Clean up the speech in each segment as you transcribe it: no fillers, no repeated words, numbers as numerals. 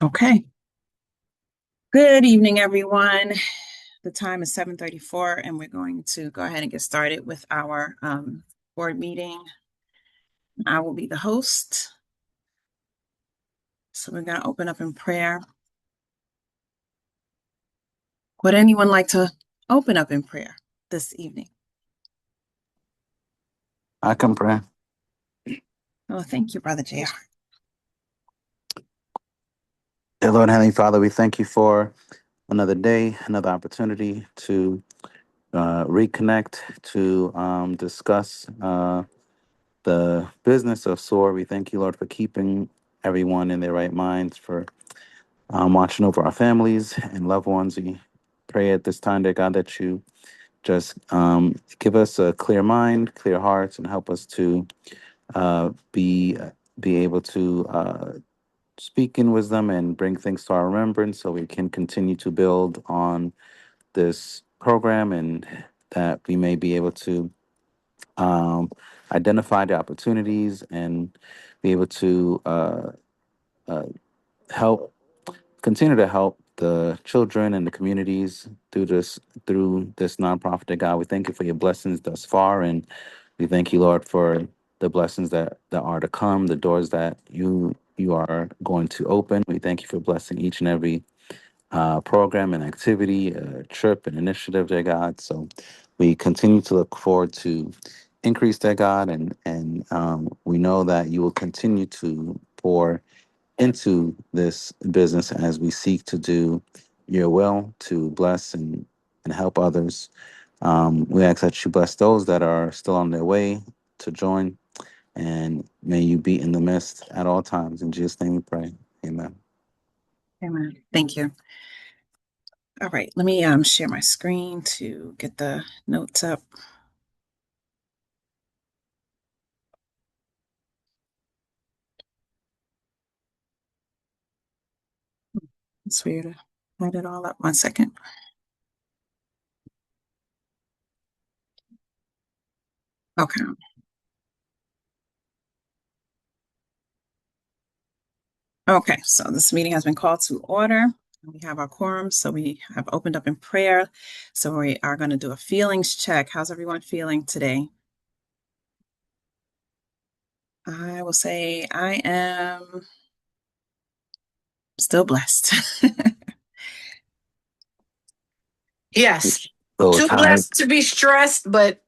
Okay. Good evening, everyone. The time is 7:34, and we're going to go ahead and get started with our board meeting. I will be the host. So we're going to open up in prayer. Would anyone like to open up in prayer this evening? I can pray. Oh, thank you, Brother JR. Dear Lord, Heavenly Father, we thank you for another day, another opportunity to reconnect, to discuss the business of S.O.A.R. We thank you, Lord, for keeping everyone in their right minds, for watching over our families and loved ones. We pray at this time, dear God, that you just give us a clear mind, clear hearts, and help us to be able to speak in wisdom and bring things to our remembrance so we can continue to build on this program, and that we may be able to um, identify the opportunities and be able to uh, help continue to help the children and the communities through this nonprofit. To God, we thank you for your blessings thus far, and we thank you, Lord, for the blessings that are to come, the doors that you are going to open. We thank you for blessing each and every program and activity, trip and initiative, dear God. So we continue to look forward to increase, dear God, and we know that you will continue to pour into this business as we seek to do your will, to bless and help others. We ask that you bless those that are still on their way to join, and may you be in the midst at all times. In Jesus' name we pray. Amen. Amen. Thank you. All right, let me share my screen to get the notes up. It's weird. I had it all up. 1 second. Okay. Okay, so this meeting has been called to order. We have our quorum, so we have opened up in prayer. So we are going to do a feelings check. How's everyone feeling today? I will say I am still blessed. Yes. So Too tired. blessed to be stressed, but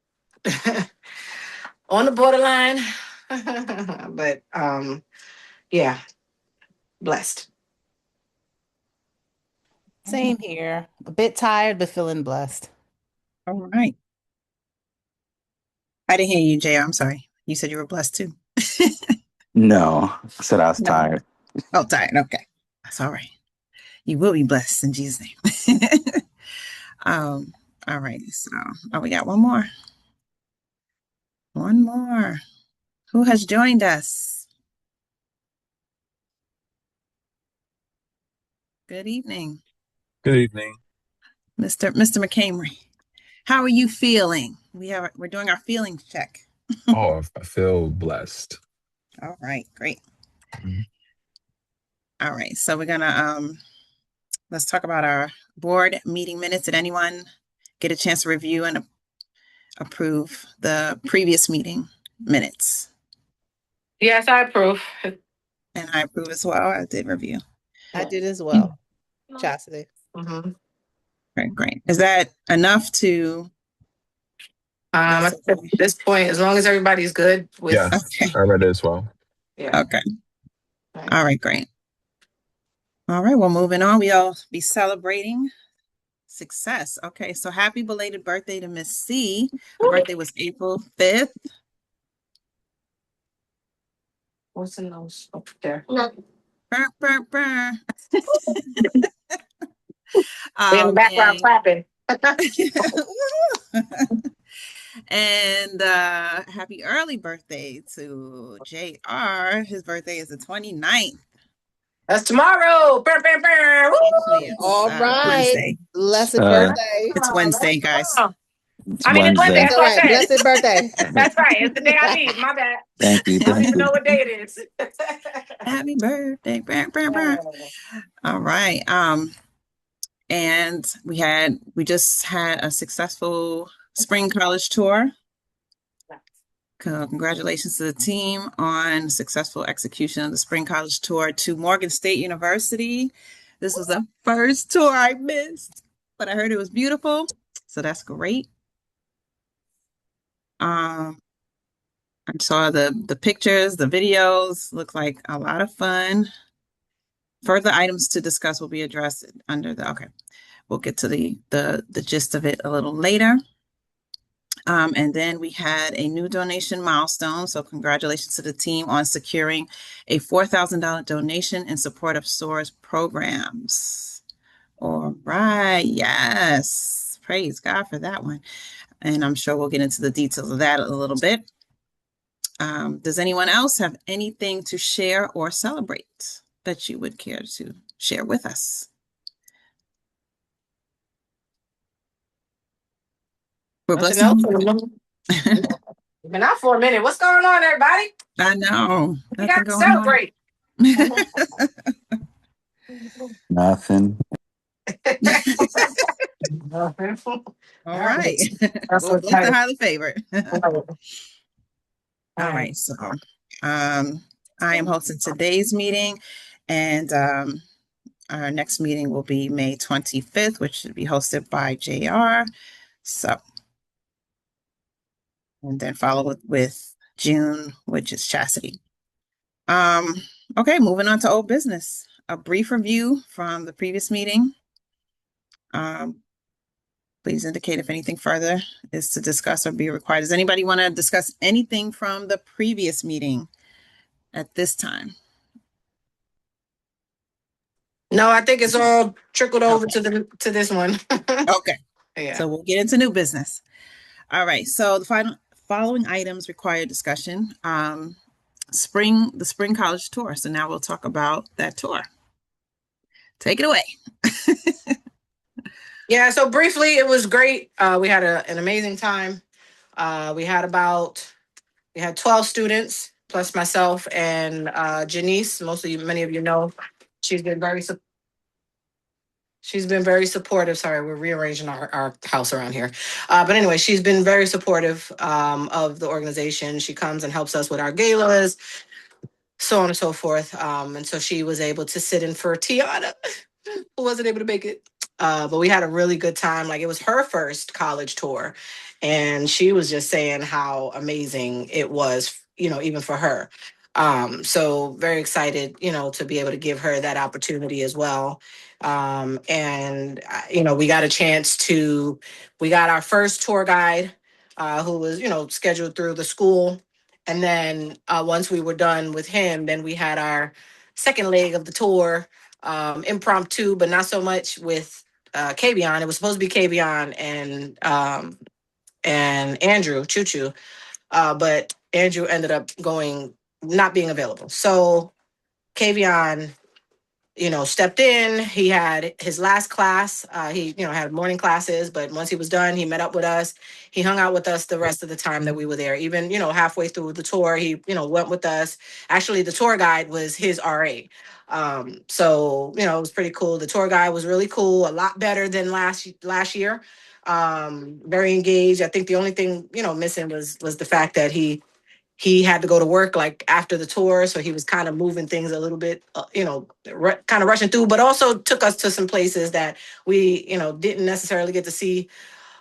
on the borderline. But yeah, blessed. Same here. A bit tired, but feeling blessed. All right. I didn't hear you, Jay. I'm sorry. You said you were blessed too. No, I said I was No. tired. Oh, tired. Okay. That's all right. You will be blessed in Jesus' name. um, all right. So, we got one more. One more. Who has joined us? Good evening, Good evening. Mr. McCamery. How are you feeling? We're doing our feelings check. Oh, I feel blessed. All right, great. Mhm. All right, so we're gonna let's talk about our board meeting minutes. Did anyone get a chance to review and approve the previous meeting minutes? Yes, I approve. And I approve as well. I did review. I did as well. Chastity. Mm-hmm. Great, great. Is that enough to? At this point, as long as everybody's good with, Yes, Okay. I read it as well. yeah. Okay. Right. All right, great. All right, well, moving on. We'll be celebrating success. Okay, so happy belated birthday to Miss C. Her birthday was April 5th. What's in those up there? Burr, burr, burr. We in the background clapping. And happy early birthday to JR. His birthday is the 29th. That's tomorrow. Burr, burr, burr. Actually, it's All right. Wednesday. Blessed Uh, birthday. It's Wednesday, guys. It's I mean, it's Wednesday. Wednesday. That's what I said. Blessed birthday. That's right. It's the day I need. My bad. Thank you. I don't Thank even you. know what day it is. Happy birthday. Brr, brr, brr. All right. And we just had a successful spring college tour. Congratulations to the team on successful execution of the spring college tour to Morgan State University. This was the first tour I missed, but I heard it was beautiful, so that's great. I saw the pictures, the videos, look like a lot of fun. Further items to discuss will be addressed under the, okay, we'll get to the gist of it a little later. And then we had a new donation milestone. So congratulations to the team on securing a $4,000 donation in support of S.O.A.R's programs. All right. Yes. Praise God for that one. And I'm sure we'll get into the details of that a little bit. Does anyone else have anything to share or celebrate that you would care to share with us? We're Nothing blessing. else. Been out for a minute. What's going on, everybody? I know. We Nothing got to going on. celebrate. Nothing. All right. That's Well, what's blessed and nice. highly favored. All right. So I am hosting today's meeting, and our next meeting will be May 25th, which should be hosted by JR. So, and then follow with June, which is Chastity. Okay, moving on to old business. A brief review from the previous meeting. Please indicate if anything further is to discuss or be required. Does anybody want to discuss anything from the previous meeting at this time? No, I think it's all trickled over to this one. Okay. Yeah. So we'll get into new business. All right. So the following items require discussion. The spring college tour. So now we'll talk about that tour. Take it away. Yeah, so briefly, it was great. We had an amazing time. We had 12 students plus myself and Janice. Many of you know, she's been very supportive. Sorry, we're rearranging our house around here. But anyway, she's been very supportive of the organization. She comes and helps us with our galas, so on and so forth. And so she was able to sit in for Tiana, who wasn't able to make it. But we had a really good time. Like, it was her first college tour. And she was just saying how amazing it was, even for her. So very excited, to be able to give her that opportunity as well. We got a chance we got our first tour guide, who was, scheduled through the school. And then once we were done with him, then we had our second leg of the tour, impromptu, but not so much with Kavion. It was supposed to be Kavion and Andrew Choo Choo, but Andrew ended up not being available. So Kavion, stepped in. He had his last class. He, had morning classes, but once he was done, he met up with us. He hung out with us the rest of the time that we were there. Even, halfway through the tour, he, went with us. Actually, the tour guide was his RA. So, it was pretty cool. The tour guide was really cool, a lot better than last year. Very engaged. I think the only thing, missing was the fact that he had to go to work like after the tour, so he was kind of moving things a little bit, kind of rushing through, but also took us to some places that we, didn't necessarily get to see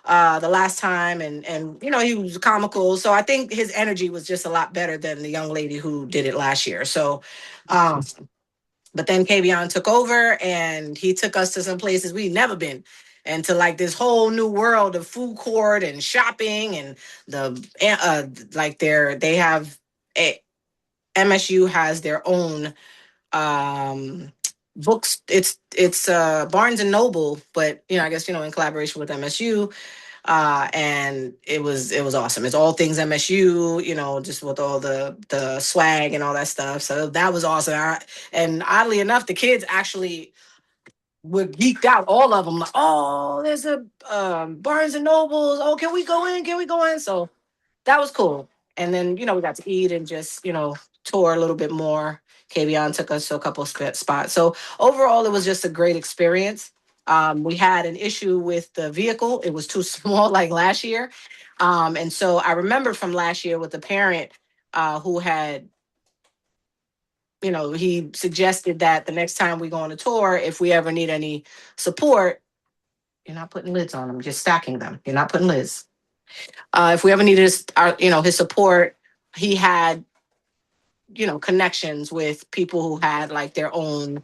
the last time, and he was comical. So I think his energy was just a lot better than the young lady who did it last year. So, but then Kavion took over, and he took us to some places we'd never been, and to like this whole new world of food court and shopping, and they have MSU has their own books. It's Barnes and Noble, but I guess in collaboration with MSU. And it was awesome. It's all things MSU, just with all the swag and all that stuff. So that was awesome. And oddly enough, the kids actually were geeked out, all of them, like, oh, there's a Barnes and Nobles. Oh, can we go in? Can we go in? So that was cool. And then, we got to eat and just, tour a little bit more. KBN took us to a couple spots. So overall, it was just a great experience. We had an issue with the vehicle. It was too small like last year. And so I remember from last year with the parent who had, he suggested that the next time we go on a tour, if we ever need any support, you're not putting lids on them, just stacking them. You're not putting lids. If we ever needed his support, he had, connections with people who had like their own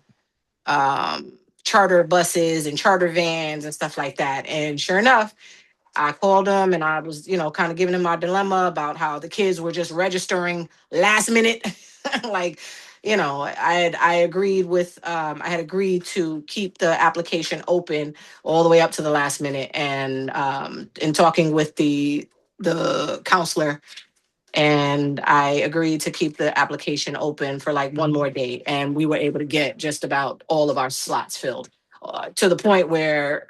charter buses and charter vans and stuff like that. And sure enough, I called him and I was, kind of giving him my dilemma about how the kids were just registering last minute. Like, I agreed with I had agreed to keep the application open all the way up to the last minute. And in talking with the counselor, and I agreed to keep the application open for like one more day, and we were able to get just about all of our slots filled, to the point where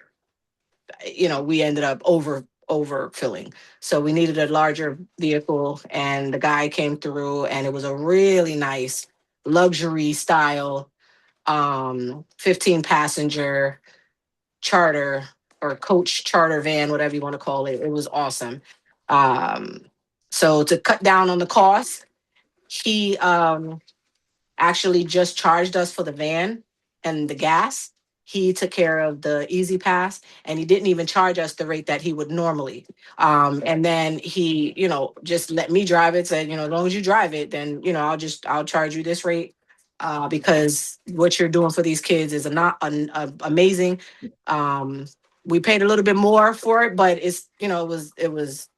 we ended up overfilling. So we needed a larger vehicle, and the guy came through, and it was a really nice luxury style 15 passenger charter or coach charter van, whatever you want to call it. It was awesome. Um, so to cut down on the cost, he actually just charged us for the van and the gas. He took care of the Easy Pass, and he didn't even charge us the rate that he would normally. And then he, just let me drive it. Said, as long as you drive it, then I'll charge you this rate, because what you're doing for these kids is not amazing. Um, we paid a little bit more for it, but it was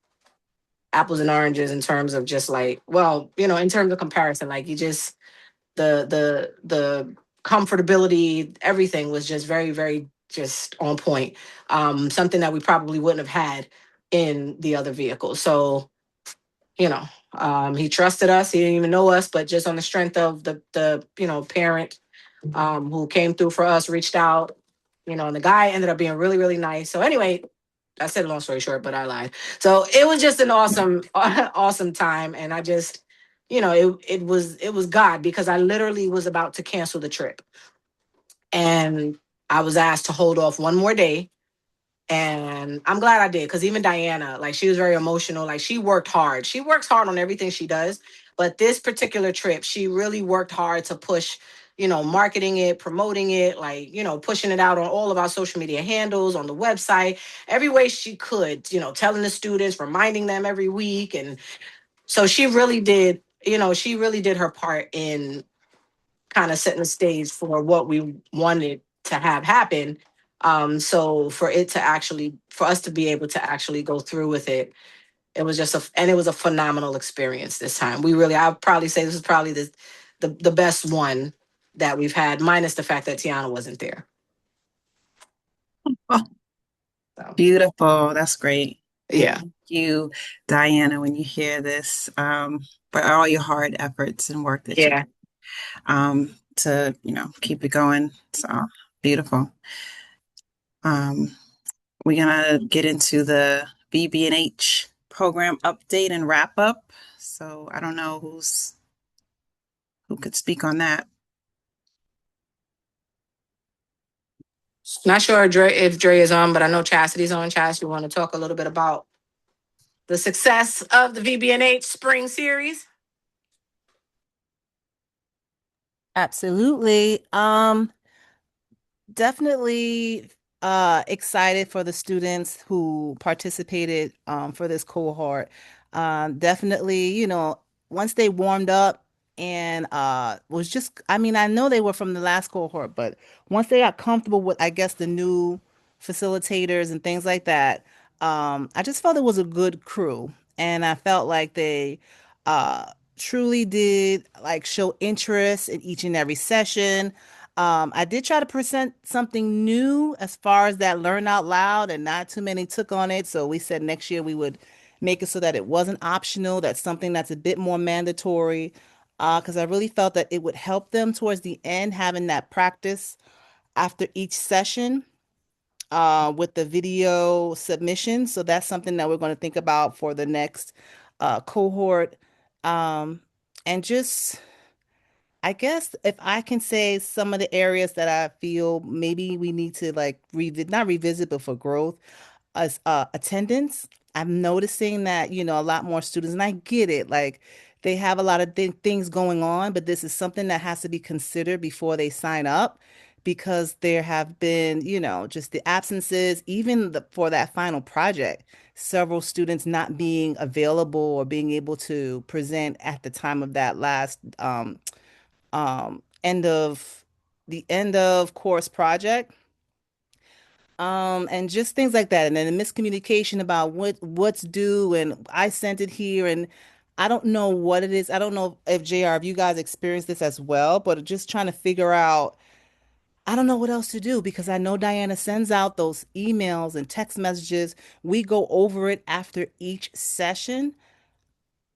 apples and oranges in terms of just like, well, in terms of comparison, like you just the comfortability, everything was just very, very just on point. Something that we probably wouldn't have had in the other vehicle. So, he trusted us. He didn't even know us, but just on the strength of the parent who came through for us, reached out, and the guy ended up being really, really nice. So anyway, I said a long story short, but I lied. So it was just an awesome, awesome time. And I just, it was God, because I literally was about to cancel the trip. And I was asked to hold off one more day. And I'm glad I did, because even Diana, like, she was very emotional. Like, she worked hard. She works hard on everything she does. But this particular trip, she really worked hard to push, marketing it, promoting it, like, pushing it out on all of our social media handles, on the website, every way she could, telling the students, reminding them every week. And so she really did her part in kind of setting the stage for what we wanted to have happen. So for us to be able to actually go through with it, it was and it was a phenomenal experience this time. I'll probably say this is probably the best one that we've had, minus the fact that Tiana wasn't there. Oh, So, beautiful. That's great. yeah. Thank you, Diana, when you hear this, for all your hard efforts and work that you Yeah. to, keep it going. So beautiful. Um, we're gonna get into the BB&H program update and wrap up. So I don't know who could speak on that. Not sure if Dre is on, but I know Chastity's on. Chastity, you want to talk a little bit about the success of the VBNH Spring Series? Absolutely. Definitely excited for the students who participated for this cohort. Definitely, once they warmed up and was just, I mean, I know they were from the last cohort, but once they got comfortable with, I guess, the new facilitators and things like that, I just felt it was a good crew. And I felt like they uh, truly did like show interest in each and every session. I did try to present something new as far as that learn out loud, and not too many took on it. So we said next year we would make it so that it wasn't optional. That's something that's a bit more mandatory, because I really felt that it would help them towards the end having that practice. after each session with the video submission. So that's something that we're going to think about for the next cohort. Um, and just, I guess if I can say some of the areas that I feel maybe we need to like not revisit, but for growth, as attendance. I'm noticing that, a lot more students, and I get it, like they have a lot of things going on, but this is something that has to be considered before they sign up because there have been, just the absences, even for that final project, several students not being available or being able to present at the time of that last end of end of course project. And just things like that. And then the miscommunication about what's due and I sent it here and I don't know what it is. I don't know if JR, if you guys experienced this as well, but just trying to figure out, I don't know what else to do because I know Diana sends out those emails and text messages. We go over it after each session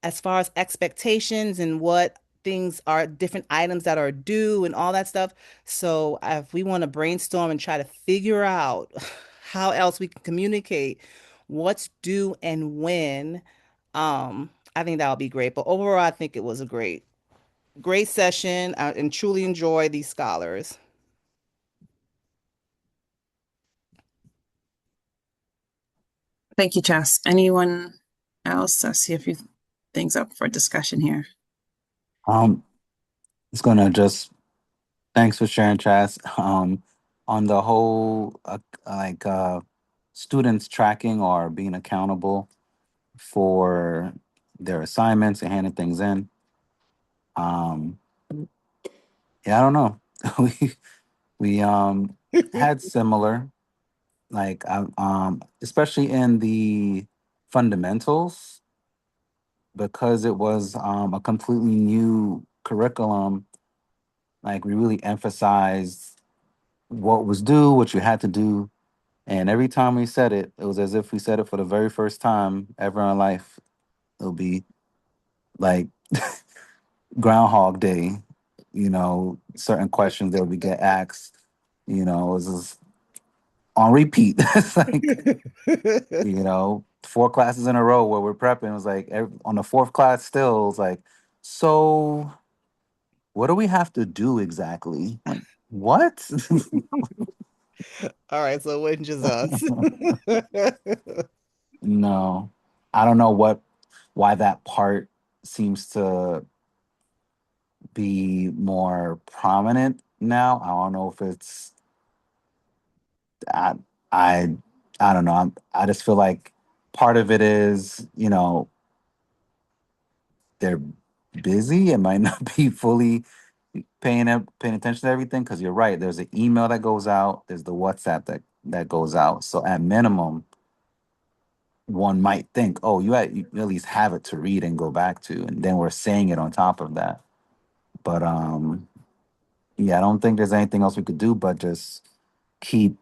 as far as expectations and what things are different items that are due and all that stuff. So if we want to brainstorm and try to figure out how else we can communicate what's due and when, I think that would be great. But overall, I think it was a great session and truly enjoy these scholars. Thank you, Jess. Anyone else? I see a few things up for discussion here. Um, it's gonna just thanks for sharing, Chas. On the whole, like students tracking or being accountable for their assignments and handing things in. Um, yeah, I don't know. we we had similar like especially in the fundamentals because it was a completely new curriculum. Like we really emphasized what was due, what you had to do. And every time we said it, it was as if we said it for the very first time ever in life. It'll be like Groundhog Day, certain questions that we get asked, it was just on repeat. It's like, 4 classes in a row where we're prepping. It was like on the fourth class still, it's like, so what do we have to do exactly? Like, what? All right, so it wasn't just us. No, I don't know why that part seems to be more prominent now. I don't know if it's I I I don't know. I just feel like part of it is, they're busy and might not be fully paying attention to everything because you're right. There's an email that goes out, there's the WhatsApp that goes out. So at minimum, one might think, oh, you at least have it to read and go back to, and then we're saying it on top of that. But yeah, I don't think there's anything else we could do but just keep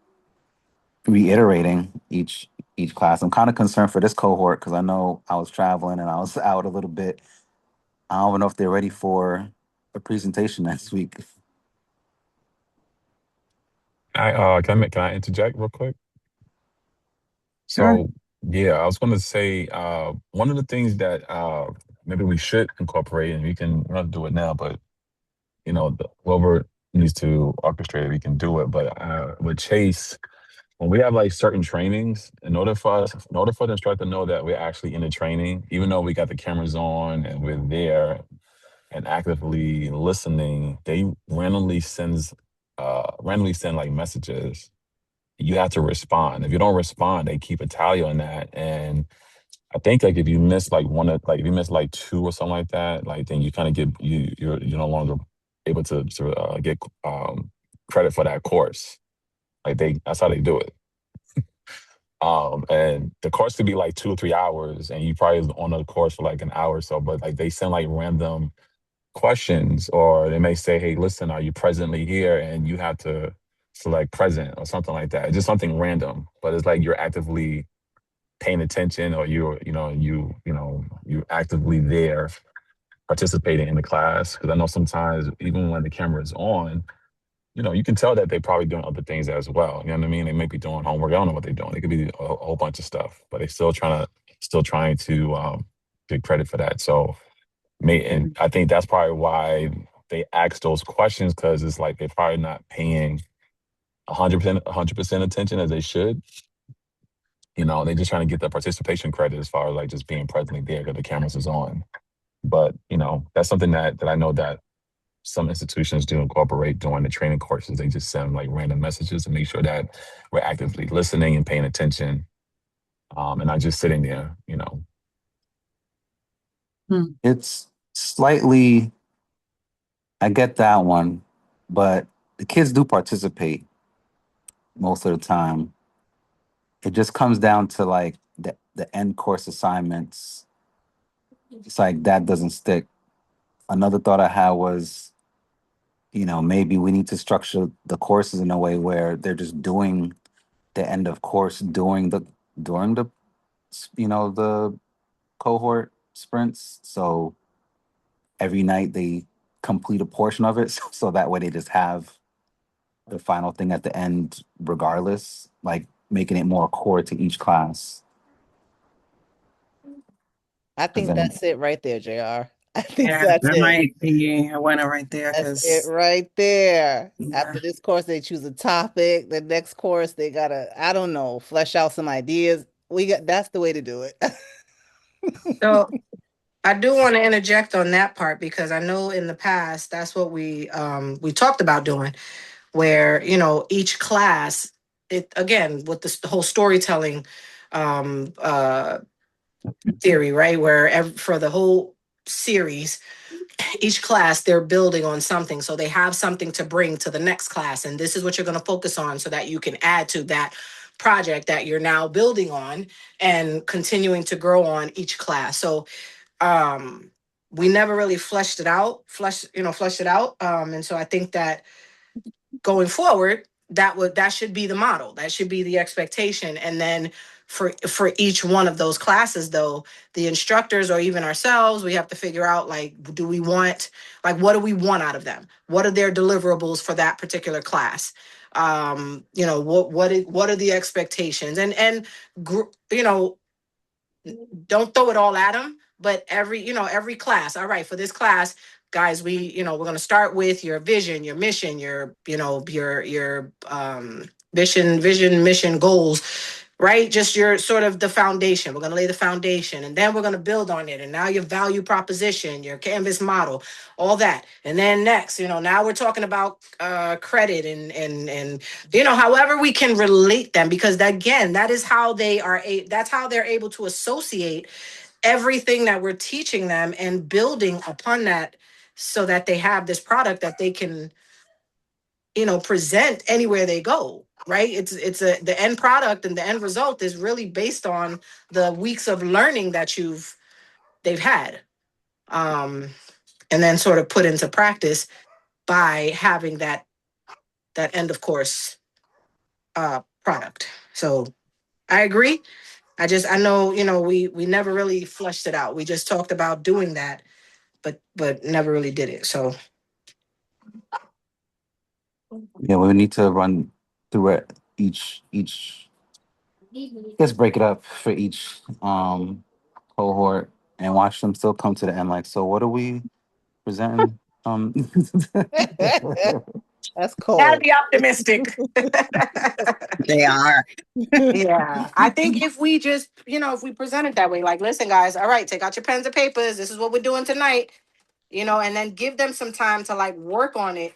reiterating each class. I'm kind of concerned for this cohort because I know I was traveling and I was out a little bit. I don't know if they're ready for a presentation next week. Can I interject real quick? Sure. So yeah, I was going to say one of the things that maybe we should incorporate, and we can not do it now, but whoever needs to orchestrate it, we can do it. But with Chase, when we have like certain trainings, in order for the instructor to know that we're actually in the training, even though we got the cameras on and we're there and actively listening, they randomly send like messages. You have to respond. If you don't respond, they keep a tally on that. And I think like if you miss like if you miss like two or something like that, like then you kind of you're no longer able to get credit for that course. Like that's how they do it. And the course could be like 2 or 3 hours, and you probably on the course for like an hour or so. But like they send like random questions, or they may say, "Hey, listen, are you presently here?" And you have to select present or something like that. It's just something random, but it's like you're actively paying attention, or you actively there participating in the class. Because I know sometimes even when the camera is on, you can tell that they're probably doing other things as well. You know what I mean? They may be doing homework. I don't know what they're doing. They could be a whole bunch of stuff, but they're still trying to get credit for that. So, and I think that's probably why they ask those questions, because it's like they're probably not paying 100% attention as they should. They're just trying to get the participation credit as far as like just being presently there because the cameras is on. But that's something that I know that some institutions do incorporate during the training courses. They just send like random messages to make sure that we're actively listening and paying attention, and not just sitting there. It's slightly, I get that one, but the kids do participate most of the time. It just comes down to like the end course assignments. It's like that doesn't stick. Another thought I had was, maybe we need to structure the courses in a way where they're just doing the end of course during the the cohort sprints. So every night they complete a portion of it, so that way they just have the final thing at the end, regardless, like making it more core to each class. I Because think then, that's it right there, JR. I think Yeah, that's that it. might be a winner right there That's it because, right there. yeah. After this course, they choose a topic. The next course, they gotta, I don't know, flesh out some ideas. That's the way to do it. So I do want to interject on that part because I know in the past that's what we talked about doing, where each class, it again with this the whole storytelling um uh theory, right? Where for the whole series, each class they're building on something, so they have something to bring to the next class, and this is what you're going to focus on so that you can add to that project that you're now building on and continuing to grow on each class. So um we never really fleshed it out, and so I think that going forward, that should be the model, that should be the expectation. And then for each one of those classes, though, the instructors or even ourselves, we have to figure out, like, do we want, like, what do we want out of them, what are their deliverables for that particular class, what are the expectations, and you know don't throw it all at them, but every class, all right, for this class, guys, we're going to start with your vision, your mission, your vision, mission, goals, right? Just your sort of the foundation. We're going to lay the foundation, and then we're going to build on it. And now your value proposition, your canvas model, all that. And then next, now we're talking about credit and however we can relate them, because again, that is how that's how they're able to associate everything that we're teaching them and building upon that, so that they have this product that they can present anywhere they go, right? The end product and the end result is really based on the weeks of learning that they've had, um and then sort of put into practice by having that end of course product. So I agree. I know, we never really fleshed it out. We just talked about doing that, but never really did it. So yeah, we need to run through it each. Let's break it up for each cohort and watch them still come to the end. Like, so what are we presenting? That's gotta cold. be optimistic. They are. Yeah, I think if we just, if we present it that way, like, listen, guys, all right, take out your pens and papers. This is what we're doing tonight, and then give them some time to like work on it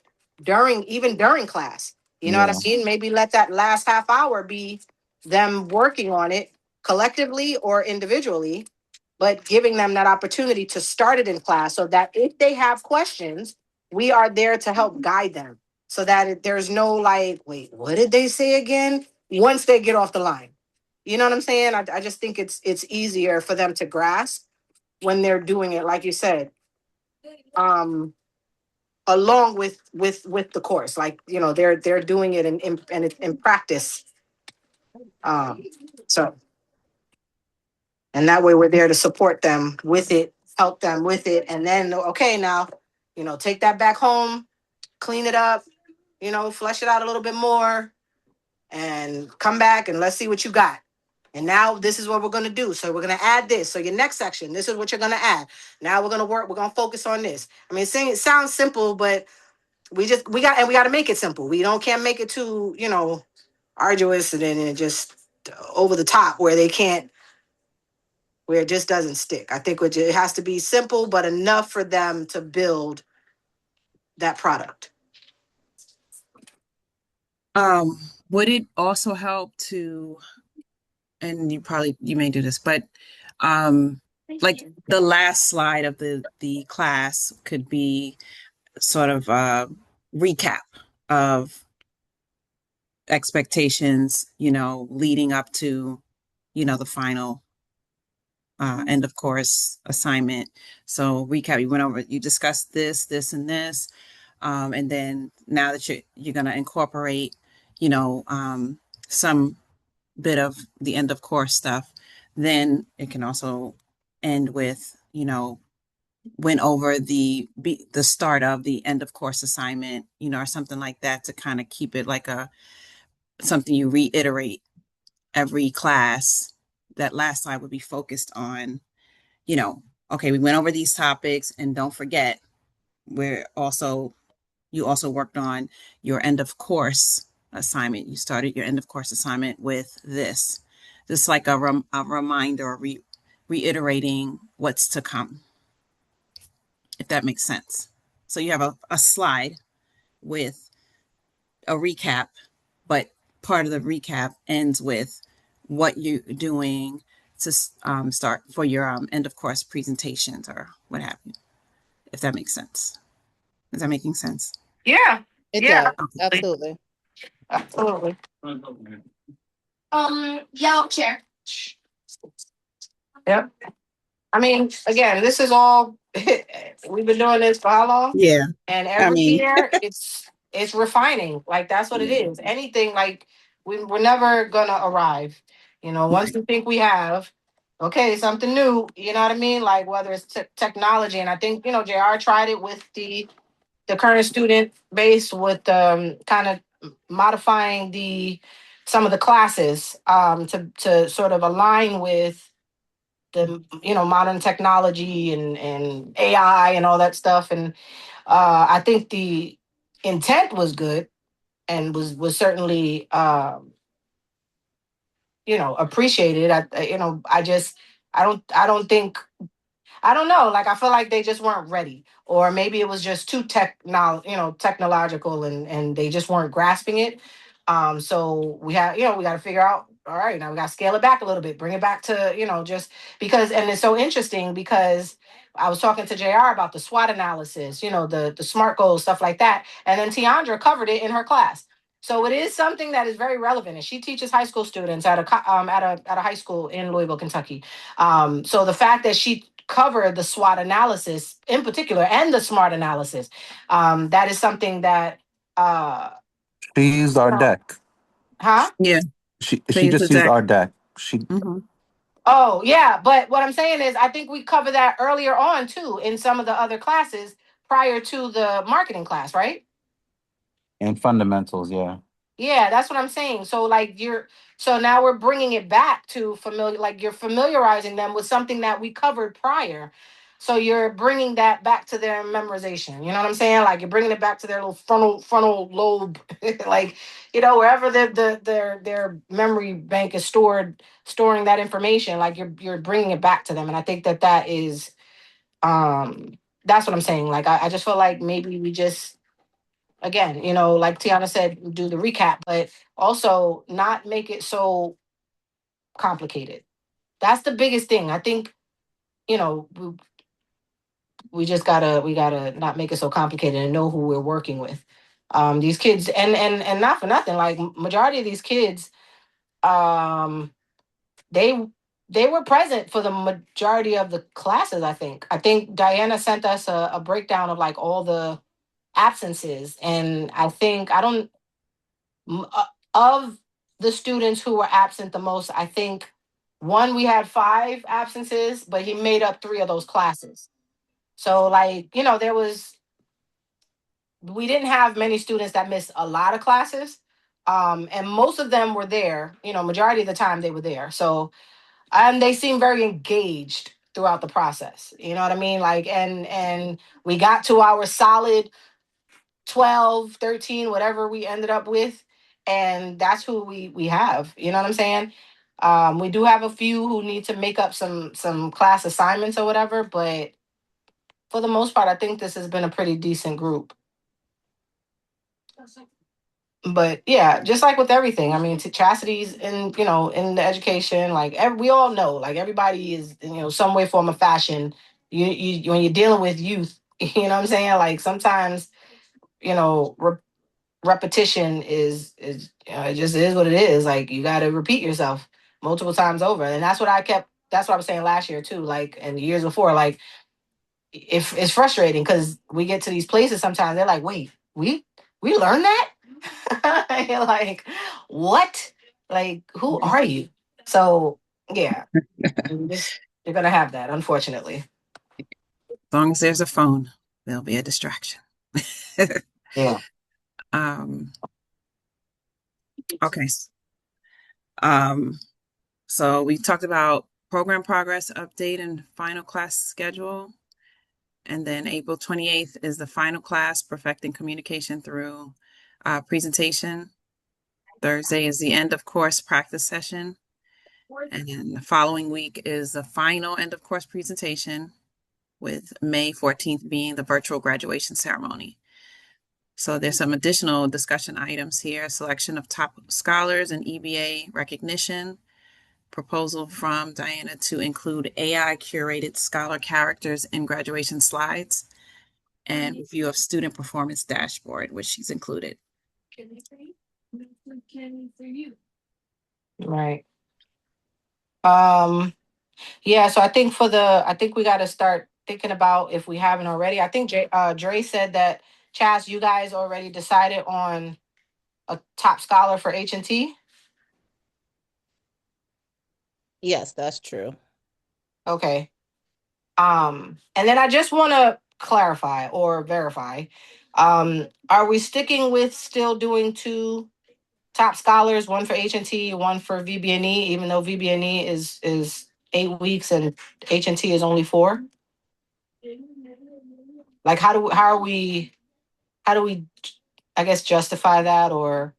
even during class. You know what I Yeah, mean? Maybe let that last half hour be them working on it collectively or individually, but giving them that opportunity to start it in class, so that if they have questions, we are there to help guide them, so that there's no like, wait, what did they say again? Once they get off the line. You know what I'm saying? I just think it's easier for them to grasp when they're doing it, like you said, um, along with the course. Like, they're doing it in practice. Um, so and that way we're there to support them with it, help them with it, and then okay, now, take that back home, clean it up, flesh it out a little bit more and come back and let's see what you got. And now this is what we're going to do. So we're going to add this. So your next section, this is what you're going to add. Now we're going to work. We're going to focus on this. I mean, it sounds simple, but we got to make it simple. We can't make it too, arduous and then it just over the top where it just doesn't stick. I think it has to be simple, but enough for them to build that product. Would it also help to, and you may do this, but like the last slide of the class could be sort of a recap of expectations, leading up to, the final end of course assignment. So recap, you discussed this, and this. And then now that you're going to incorporate, some bit of the end of course stuff, then it can also end with, went over the start of the end of course assignment, or something like that to kind of keep it like something you reiterate every class. That last slide would be focused on, okay, we went over these topics, and don't forget, you also worked on your end of course assignment. You started your end of course assignment with this. Just like a reminder, reiterating what's to come, if that makes sense. So you have a slide with a recap, but part of the recap ends with what you're doing to start for your end of course presentations or what have you, if that makes sense. Is that making sense? Yeah. It Yeah. does. Absolutely. Absolutely. Chair. Yep. I mean, again, this is all we've been doing this for how long? Yeah. And I every mean, year it's refining. Like that's what it yeah. is. Anything like we're never gonna arrive. Once Right. we think we have, okay, something new, you know what I mean? Like whether it's technology, and I think, JR tried it with the current student base with kind of modifying some of the classes to sort of align with the modern technology and AI and all that stuff. And I think the intent was good and was certainly appreciated. I don't think, I don't know. Like I feel like they just weren't ready, or maybe it was just too technological, and they just weren't grasping it. So we got to figure out. All right, now we got to scale it back a little bit, bring it back to just because. And it's so interesting because I was talking to Jr. about the SWOT analysis, the SMART goals, stuff like that, and then Tiandra covered it in her class. So it is something that is very relevant, and she teaches high school students at a high school in Louisville, Kentucky. So the fact that she covered the SWOT analysis in particular and the SMART analysis, that is something that She used our deck. huh? Yeah. She Please just used exact. our deck. She Hmm. Oh yeah, but what I'm saying is I think we covered that earlier on too in some of the other classes prior to the marketing class, right? and fundamentals, yeah. Yeah, that's what I'm saying. So so now we're bringing it back to familiar, like you're familiarizing them with something that we covered prior. So you're bringing that back to their memorization. You know what I'm saying? Like you're bringing it back to their little frontal lobe, like wherever their memory bank is storing that information. Like you're bringing it back to them, and I think that is that's what I'm saying. Like I just feel like maybe we just again, like Tiana said, do the recap, but also not make it so complicated. That's the biggest thing. I think, we just we gotta not make it so complicated and know who we're working with. These kids, and not for nothing, like majority of these kids, um, they they were present for the majority of the classes. I think Diana sent us a breakdown of like all the absences, and I don't of the students who were absent the most, I think one, we had 5 absences, but he made up 3 of those classes. So like, there was we didn't have many students that missed a lot of classes. And most of them were there, majority of the time they were there. So, and they seemed very engaged throughout the process. You know what I mean? Like, and we got to our solid 12, 13, whatever we ended up with. And that's who we have. You know what I'm saying? We do have a few who need to make up some class assignments or whatever, but for the most part, I think this has been a pretty decent group. But yeah, just like with everything, I mean, to Chastity's in the education, like we all know, like everybody is, some way, form, of fashion. You when you're dealing with youth, you know what I'm saying? Like sometimes, repetition is it just is what it is. Like you got to repeat yourself multiple times over, and that's what I kept. That's what I was saying last year too, like and the years before. Like if it's frustrating because we get to these places sometimes they're like, wait, we learned that. You're like, what? Like, who are you? So yeah, you're gonna have that, unfortunately. As long as there's a phone, there'll be a distraction. Yeah. Um, okay. Um, so we talked about program progress update and final class schedule. And then April 28th is the final class, perfecting communication through presentation. Thursday is the end of course practice session. And then the following week is the final end of course presentation, with May 14th being the virtual graduation ceremony. So there's some additional discussion items here: selection of top scholars and EBA recognition, proposal from Diana to include AI curated scholar characters in graduation slides, and review of student performance dashboard, which she's included. Right. Yeah, so I think we got to start thinking about, if we haven't already. I think Dre said that, Chaz, you guys already decided on a top scholar for H&T. Yes, that's true. Okay. And then I just want to clarify or verify. Are we sticking with still doing two top scholars, one for H&T, one for VBNE, even though VBNE is 8 weeks and H&T is only 4? Like how do we I guess justify that? Or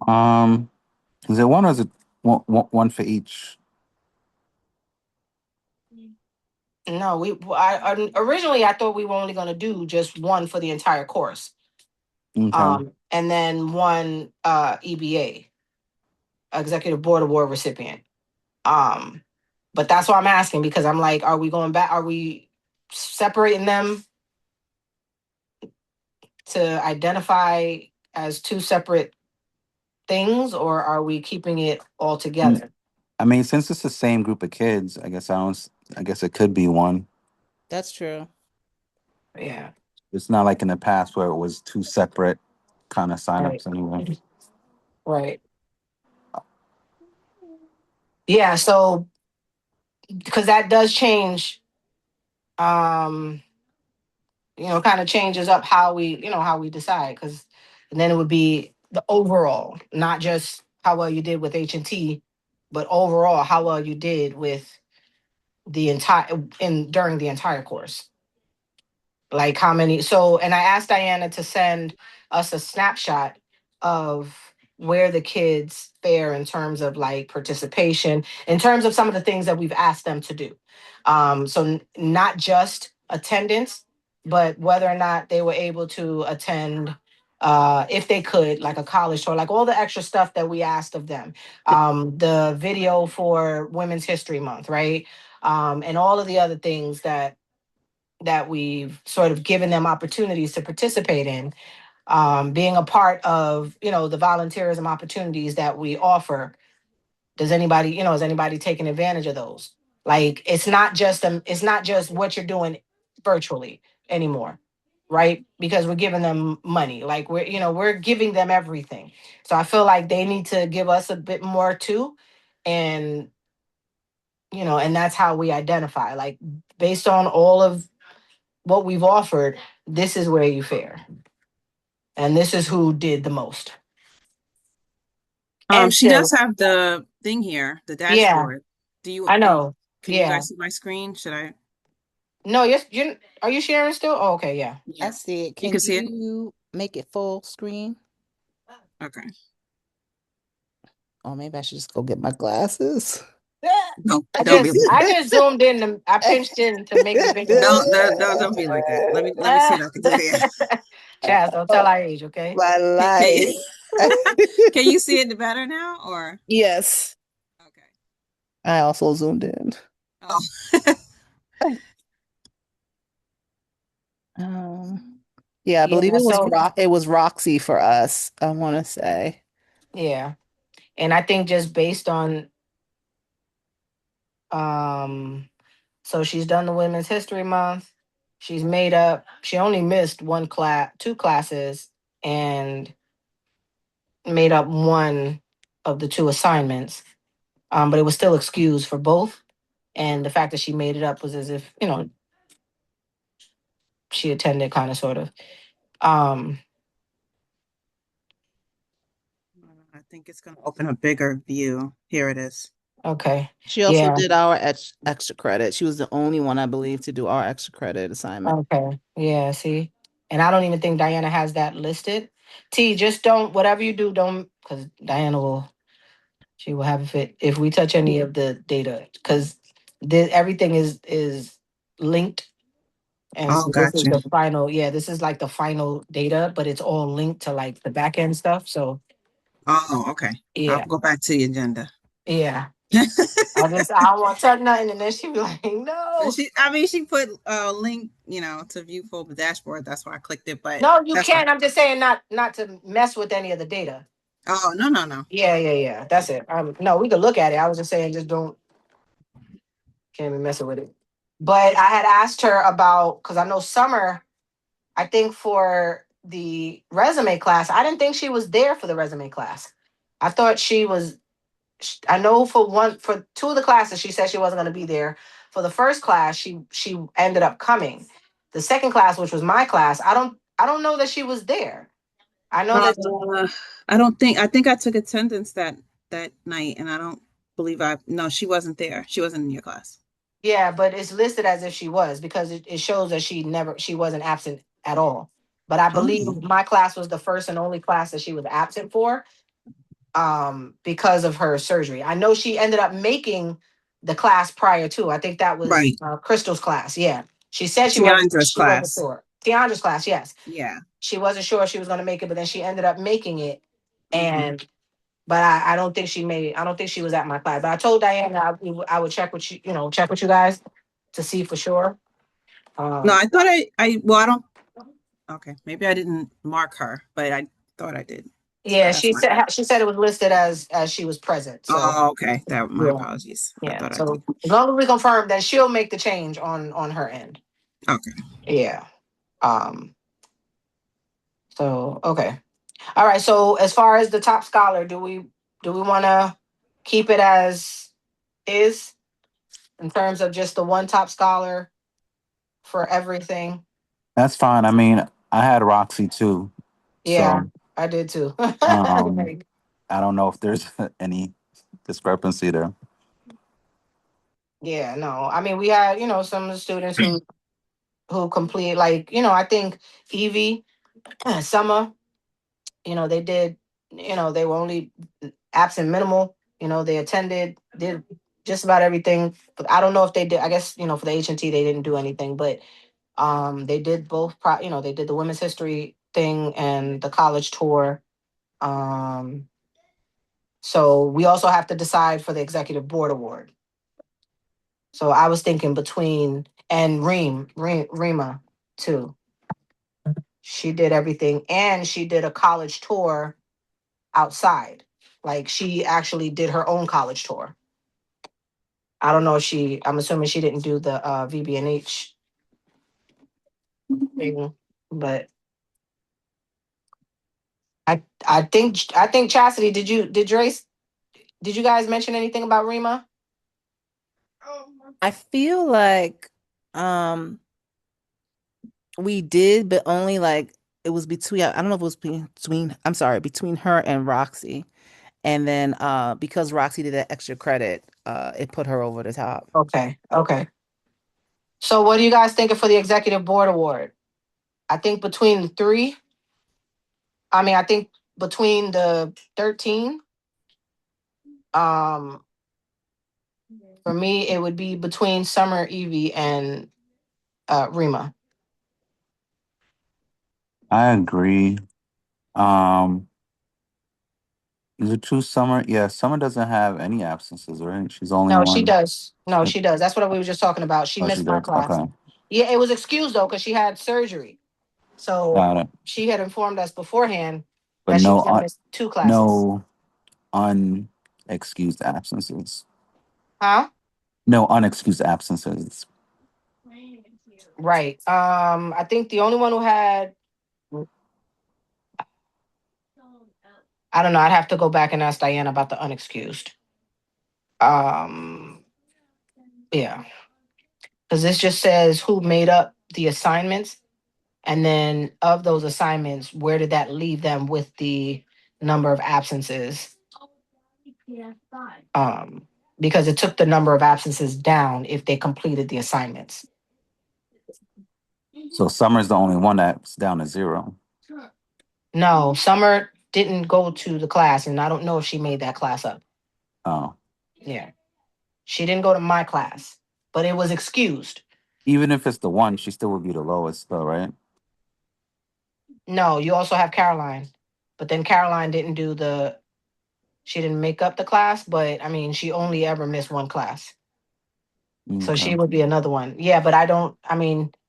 Um, is it one or is it one for each? no, originally I thought we were only going to do just one for the entire course. Okay. And then one EBA, Executive Board Award recipient. But that's why I'm asking, because I'm like, are we going back? Are we separating them to identify as two separate things, or are we keeping it all together? I mean, since it's the same group of kids, I guess I don't. I guess it could be one. That's true. Yeah. It's not like in the past where it was two separate kind of Right. signups anyway. Right. Yeah. So, because that does change, um, kind of changes up how we decide. Because then it would be the overall, not just how well you did with H&T, but overall how well you did with the entire in during the entire course. Like how many. So, and I asked Diana to send us a snapshot of where the kids fare in terms of like participation, in terms of some of the things that we've asked them to do. So not just attendance, but whether or not they were able to attend, if they could, like a college tour, like all the extra stuff that we asked of them. The video for Women's History Month, right? And all of the other things that we've sort of given them opportunities to participate in, being a part of, the volunteerism opportunities that we offer. Is anybody taking advantage of those? Like, it's not just what you're doing virtually anymore, right? Because we're giving them money. Like we're giving them everything. So I feel like they need to give us a bit more too. And, and that's how we identify, like based on all of what we've offered, this is where you fare. And this is who did the most. And She does still, have the thing here, the yeah, dashboard. I know. Can you Yeah. guys see my screen? Should I? No, yes, you are you sharing still? Oh, okay, yeah. I Yeah. see it. You Can can see it? you make it full screen? Okay. Or maybe I should just go get my glasses. No, I don't be just like I that. just zoomed in I pinched in to make it bigger. Don't be like that. Let me see what I can do here. Chaz, don't tell our age, okay? My Can, can life. you, can you see it better now or Yes. okay? I also zoomed in. Oh, Um, yeah, I believe Yeah, so It was Roxy for us, I want to say. yeah. And I think just based on so she's done the Women's History Month. She's made up, she only missed two classes and made up one of the two assignments. But it was still excused for both. And the fact that she made it up was as if, she attended kind of sort of. Um, I think it's going to open a bigger view. Here it is. okay. She also Yeah. did our extra credit. She was the only one, I believe, to do our extra credit assignment. Okay. Yeah, see. And I don't even think Diana has that listed. T, just don't whatever you do, don't because Diana will she will have a fit if we touch any of the data because everything is linked. And Oh, so this is gotcha. the final, yeah, this is like the final data, but it's all linked to like the back end stuff. So Oh, okay. I'll yeah, go back to the agenda. yeah. I don't want to touch nothing, and then she be like, no. She put a link, to view full dashboard. That's why I clicked it, but No, you that's fine. can't. I'm just saying not to mess with any of the data. Oh, no, no, no. Yeah, yeah, yeah. That's it. No, we could look at it. I was just saying, just can't be messing with it. But I had asked her about because I know Summer. I think for the resume class, I didn't think she was there for the resume class. I thought she was. I know for two of the classes, she said she wasn't going to be there. For the first class, she ended up coming. The second class, which was my class, I don't know that she was there. I know that. Uh, I think I took attendance that night, and I don't believe no, she wasn't there. She wasn't in your class. Yeah, but it's listed as if she was because it shows that she wasn't absent at all. But I believe Oh, my class was the first and only class that she was absent for because of her surgery. I know she ended up making the class prior to. I think that was right. Crystal's class. Yeah. She said Tiandra's she wasn't class. sure. Tiandra's class, yes. Yeah. She wasn't sure if she was going to make it, but then she ended up making it. Hmm. And but I don't think I don't think she was at my class. But I told Diana I would check with you, check with you guys to see for sure. No, Um, I thought well, I don't, okay, maybe I didn't mark her, but I thought I did. So yeah, that's my bad. she said it was listed as she was present. So Oh, okay. My yeah, apologies. I yeah. thought I did. So as long as we confirm, then she'll make the change on her end. Okay. Yeah. Um. So okay. All right. So as far as the top scholar, do we want to keep it as is in terms of just the one top scholar for everything? That's fine. I mean, I had Roxy too, Yeah, so I did too. um, Like, I don't know if there's any discrepancy there. yeah, no. I mean, we had, some of the students who complete like, I think Evie, Summer, they did, they were only absent minimal, they attended, did just about everything. But I don't know if they did, I guess, for the H&T they didn't do anything, but they did both they did the women's history thing and the college tour. Um so we also have to decide for the executive board award. So I was thinking between and Rima too. She did everything and she did a college tour outside. Like she actually did her own college tour. I don't know if I'm assuming she didn't do the VBNH thing, but I think Chastity, did you guys mention anything about Rima? I feel like um We did, but only like it was between, I don't know if it was between, I'm sorry, between her and Roxy. And then because Roxy did that extra credit, it put her over the top. Okay. Okay. So what do you guys think for the executive board award? I think between the three, I think between the 13, um, for me, it would be between Summer, Evie, and Rima. I agree. Um, is it true Summer? Yeah, Summer doesn't have any absences, right? She's only No, she one. does. No, she does. That's what we were just talking about. She Oh, she missed my does. class. Okay, Yeah, it was excused though because she had surgery. So got it. she had informed us beforehand But that she no, was going to miss 2 classes. no unexcused absences. Huh? No unexcused absences. Right. I think the only one who had, I don't know. I'd have to go back and ask Diana about the unexcused. Um, yeah, because this just says who made up the assignments, and then of those assignments, where did that leave them with the number of absences? Because it took the number of absences down if they completed the assignments. So Summer's the only one that's down to 0. No, Summer didn't go to the class, and I don't know if she made that class up. Oh, Yeah, she didn't go to my class, but it was excused. even if it's the one, she still would be the lowest, though, right? No, you also have Caroline, but then Caroline didn't do the. She didn't make up the class, but I mean, she only ever missed one class. So she Okay. would be another one. Yeah, but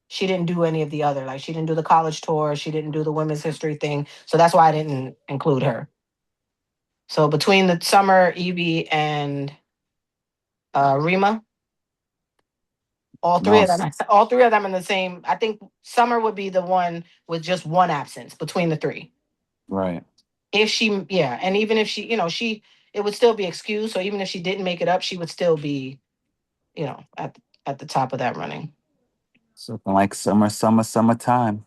she didn't do any of the other. Like she didn't do the college tour. She didn't do the women's history thing. So that's why I didn't include her. So between the Summer, Evie, and Rima, No, all three of them in the same. I think Summer would be the one with just one absence between the three. right. If she, yeah, and even if it would still be excused. So even if she didn't make it up, she would still be, at the top of that running. Something like summertime.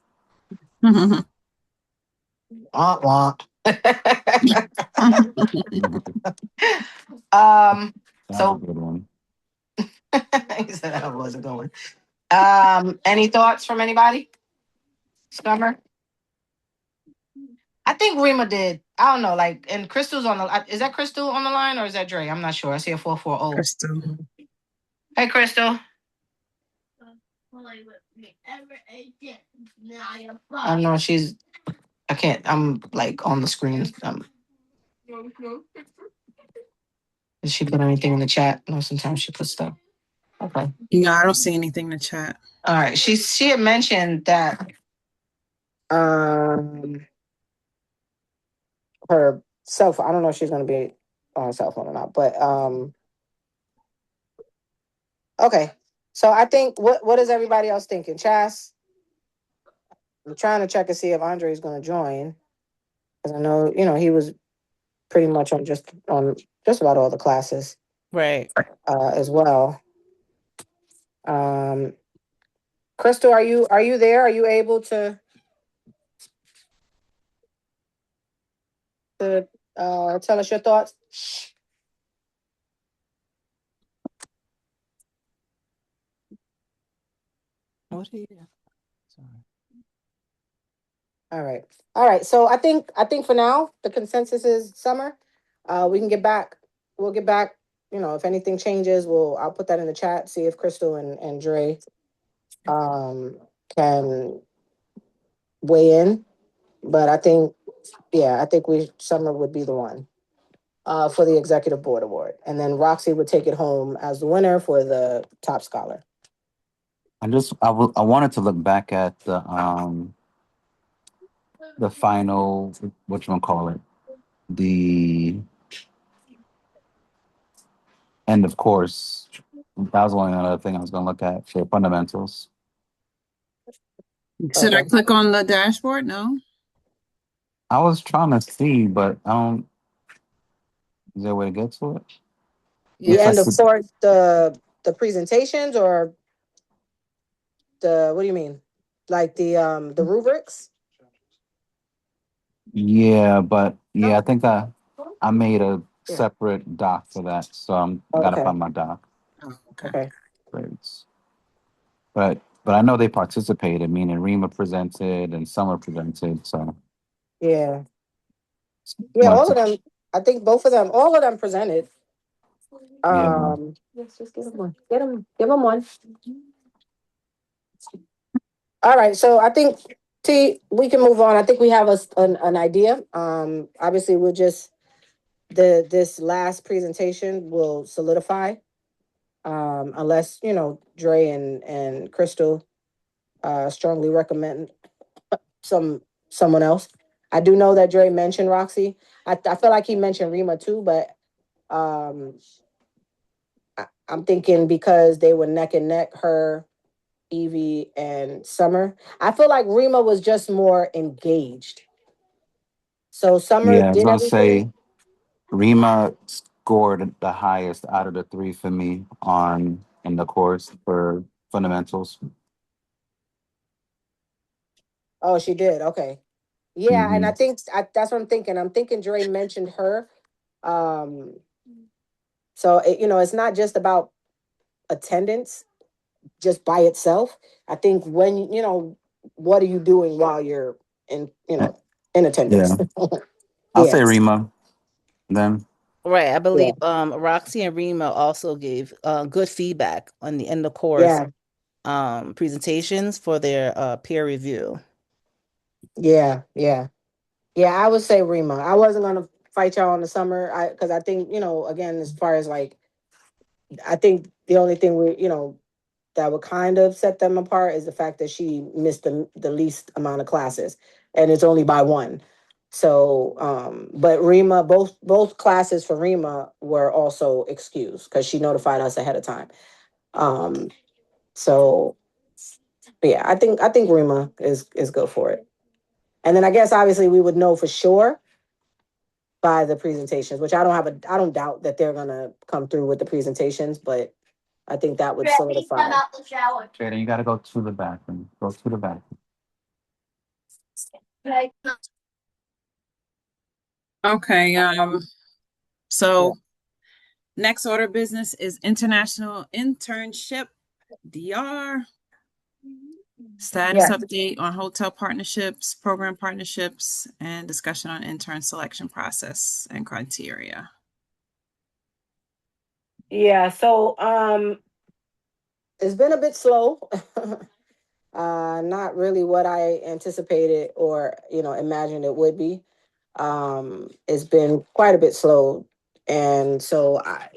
Wah, wah. Mhm. um. That was a So good one. he said that wasn't going. Any thoughts from anybody? Summer. I think Rima did. I don't know. Like, and Crystal's on the. Is that Crystal on the line or is that Dre? I'm not sure. I see a 440. Crystal. Hey, Crystal. I don't know. I can't. I'm like on the screen. Did she put anything in the chat? No, sometimes she puts stuff. Okay. I don't see anything in the chat. All right. She had mentioned that um her cell phone. I don't know if she's gonna be on her cell phone or not, but okay. So I think what is everybody else thinking? Chas, I'm trying to check and see if Andre is gonna join. Because I know, he was pretty much on just about all the classes Right. as well. Um Crystal, are you there? Are you able to tell us your thoughts? What are you? Sorry. All right. All right. So I think for now the consensus is Summer. We can get back. We'll get back. If anything changes, I'll put that in the chat. See if Crystal and Dre um can weigh in. But I think we Summer would be the one for the executive board award, and then Roxy would take it home as the winner for the top scholar. I wanted to look back at the final, what you want to call it, the end of course. That was only another thing I was going to look at for fundamentals. Should I Okay. click on the dashboard? No. I was trying to see, but I don't. Is there a way to get to it? The Looks Yeah. like end of course, the presentations or the what do you mean? like the rubrics. Yeah, but yeah, I think I made a Yeah. separate doc for that, so I Oh, gotta okay. find my doc. Oh, okay. Okay. Grades. But I know they participated, meaning Rima presented and Summer presented, so Yeah. Yeah. wanted All of to them. I think both of them. All of them presented. yeah. Let's just give them one. Give them one. All right. So I think T, we can move on. I think we have an idea. Obviously, we'll just this last presentation will solidify. Unless Dre and Crystal strongly recommend someone else. I do know that Dre mentioned Roxy. I feel like he mentioned Rima too, but um, I'm thinking because they were neck and neck, her, Evie, and Summer. I feel like Rima was just more engaged. So Summer Yeah, I was did gonna everything. say Rima scored the highest out of the three for me on in the course for fundamentals. Oh, she did. Okay. Yeah, and I Hmm. think that's what I'm thinking. I'm thinking Dre mentioned her. Um, so it's not just about attendance just by itself. I think when what are you doing while you're in in attendance? Yeah, I'll Yeah, say Rima then. Right. I yeah, believe Roxy and Rima also gave good feedback on the end of course yeah, presentations for their peer review. yeah, yeah, yeah. I would say Rima. I wasn't gonna fight y'all on the summer, because I think again, as far as like, I think the only thing that would kind of set them apart is the fact that she missed the least amount of classes, and it's only by one. So, but Rima, both classes for Rima were also excused because she notified us ahead of time. Um, so yeah, I think Rima is good for it. And then I guess obviously we would know for sure by the presentations, which I don't doubt that they're gonna come through with the presentations, but I think that would solidify. Jaden, you gotta go to the bathroom. Go to the bathroom. Okay. Yeah. So next order of business is international internship, DR. Status Yeah. update on hotel partnerships, program partnerships, and discussion on intern selection process and criteria. Yeah. So it's been a bit slow. Not really what I anticipated or imagined it would be. It's been quite a bit slow, and so I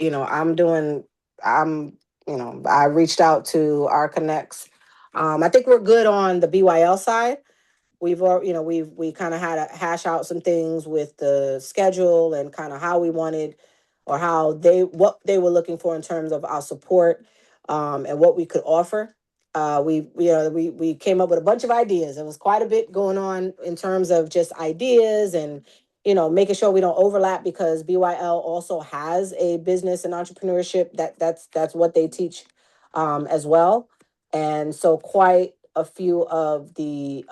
reached out to our connects. I think we're good on the BYL side. We kind of had to hash out some things with the schedule and kind of how we wanted or what they were looking for in terms of our support, and what we could offer. We came up with a bunch of ideas. It was quite a bit going on in terms of just ideas and making sure we don't overlap, because BYL also has a business and entrepreneurship that's what they teach, as well. And so quite a few of the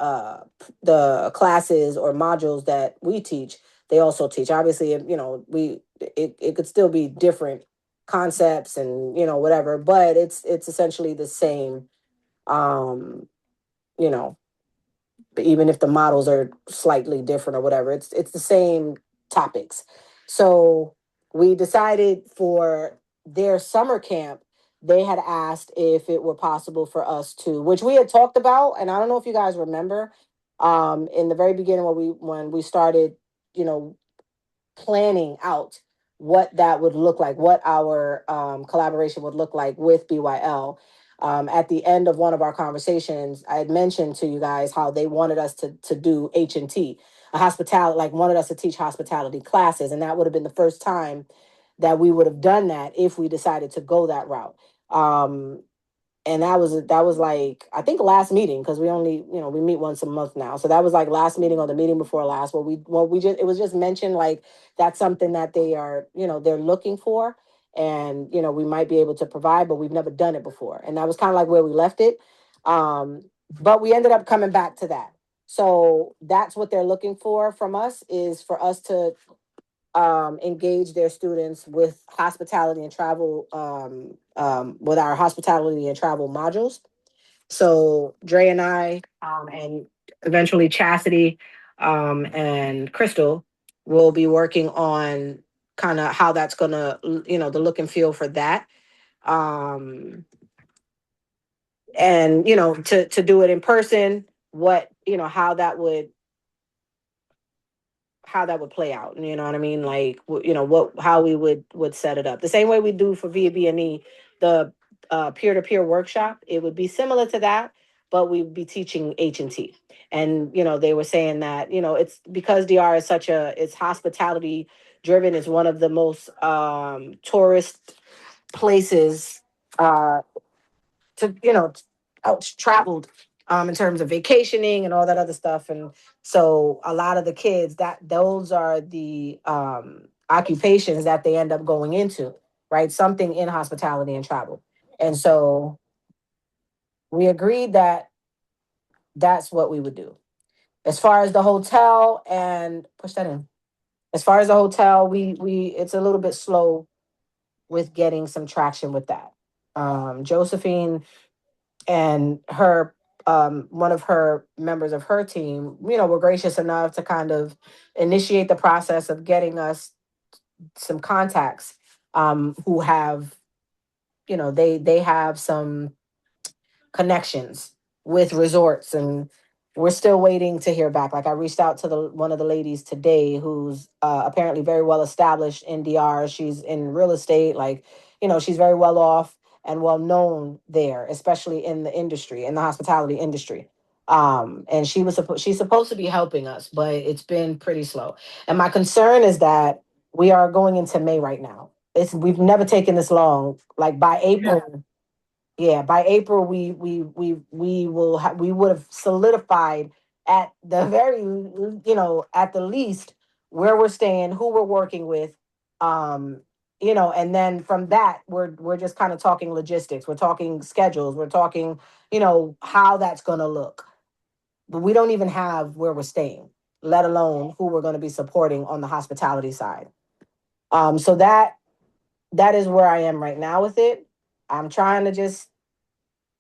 classes or modules that we teach, they also teach. Obviously, it could still be different concepts and whatever, but it's essentially the same. Um, you know, even if the models are slightly different or whatever, it's the same topics. So we decided for their summer camp, they had asked if it were possible for us to, which we had talked about, and I don't know if you guys remember, in the very beginning when we started, you know, planning out what that would look like, what our collaboration would look like with BYL. At the end of one of our conversations, I had mentioned to you guys how they wanted us to do H&T, a hospitality, like wanted us to teach hospitality classes, and that would have been the first time that we would have done that if we decided to go that route. And that was like, I think, last meeting, because we only we meet once a month now, so that was like last meeting or the meeting before last, where we just, it was just mentioned like that's something that they are, they're looking for, and we might be able to provide, but we've never done it before, and that was kind of like where we left it. but we ended up coming back to that. So that's what they're looking for from us, is for us to engage their students with hospitality and travel, with our hospitality and travel modules. So Dre and I, and eventually Chastity, and Crystal will be working on kind of how that's gonna, the look and feel for that. Um, and to do it in person, what, how that would play out. You know what I mean? Like, what, how we would set it up. The same way we do for VBNE, the peer-to-peer workshop, it would be similar to that, but we'd be teaching H&T. And, they were saying that, it's because DR is it's hospitality driven, is one of the most tourist places, to out traveled, in terms of vacationing and all that other stuff. And so a lot of the kids, that those are the occupations that they end up going into, right? Something in hospitality and travel. And so we agreed that that's what we would do. As far as the hotel, and push that in. As far as the hotel, we it's a little bit slow with getting some traction with that. Josephine and her, one of her members of her team, were gracious enough to kind of initiate the process of getting us some contacts, who have, they have some connections with resorts, and we're still waiting to hear back. Like, I reached out to one of the ladies today who's apparently very well established in DR. She's in real estate, like, she's very well off and well known there, especially in the industry, in the hospitality industry. And she's supposed to be helping us, but it's been pretty slow. And my concern is that we are going into May right now. We've never taken this long. Like, by April, yeah, by April we would have solidified at the very, at the least, where we're staying, who we're working with, um and then from that we're just kind of talking logistics, we're talking schedules, we're talking, how that's going to look. But we don't even have where we're staying, let alone who we're going to be supporting on the hospitality side. So that is where I am right now with it. I'm trying to just,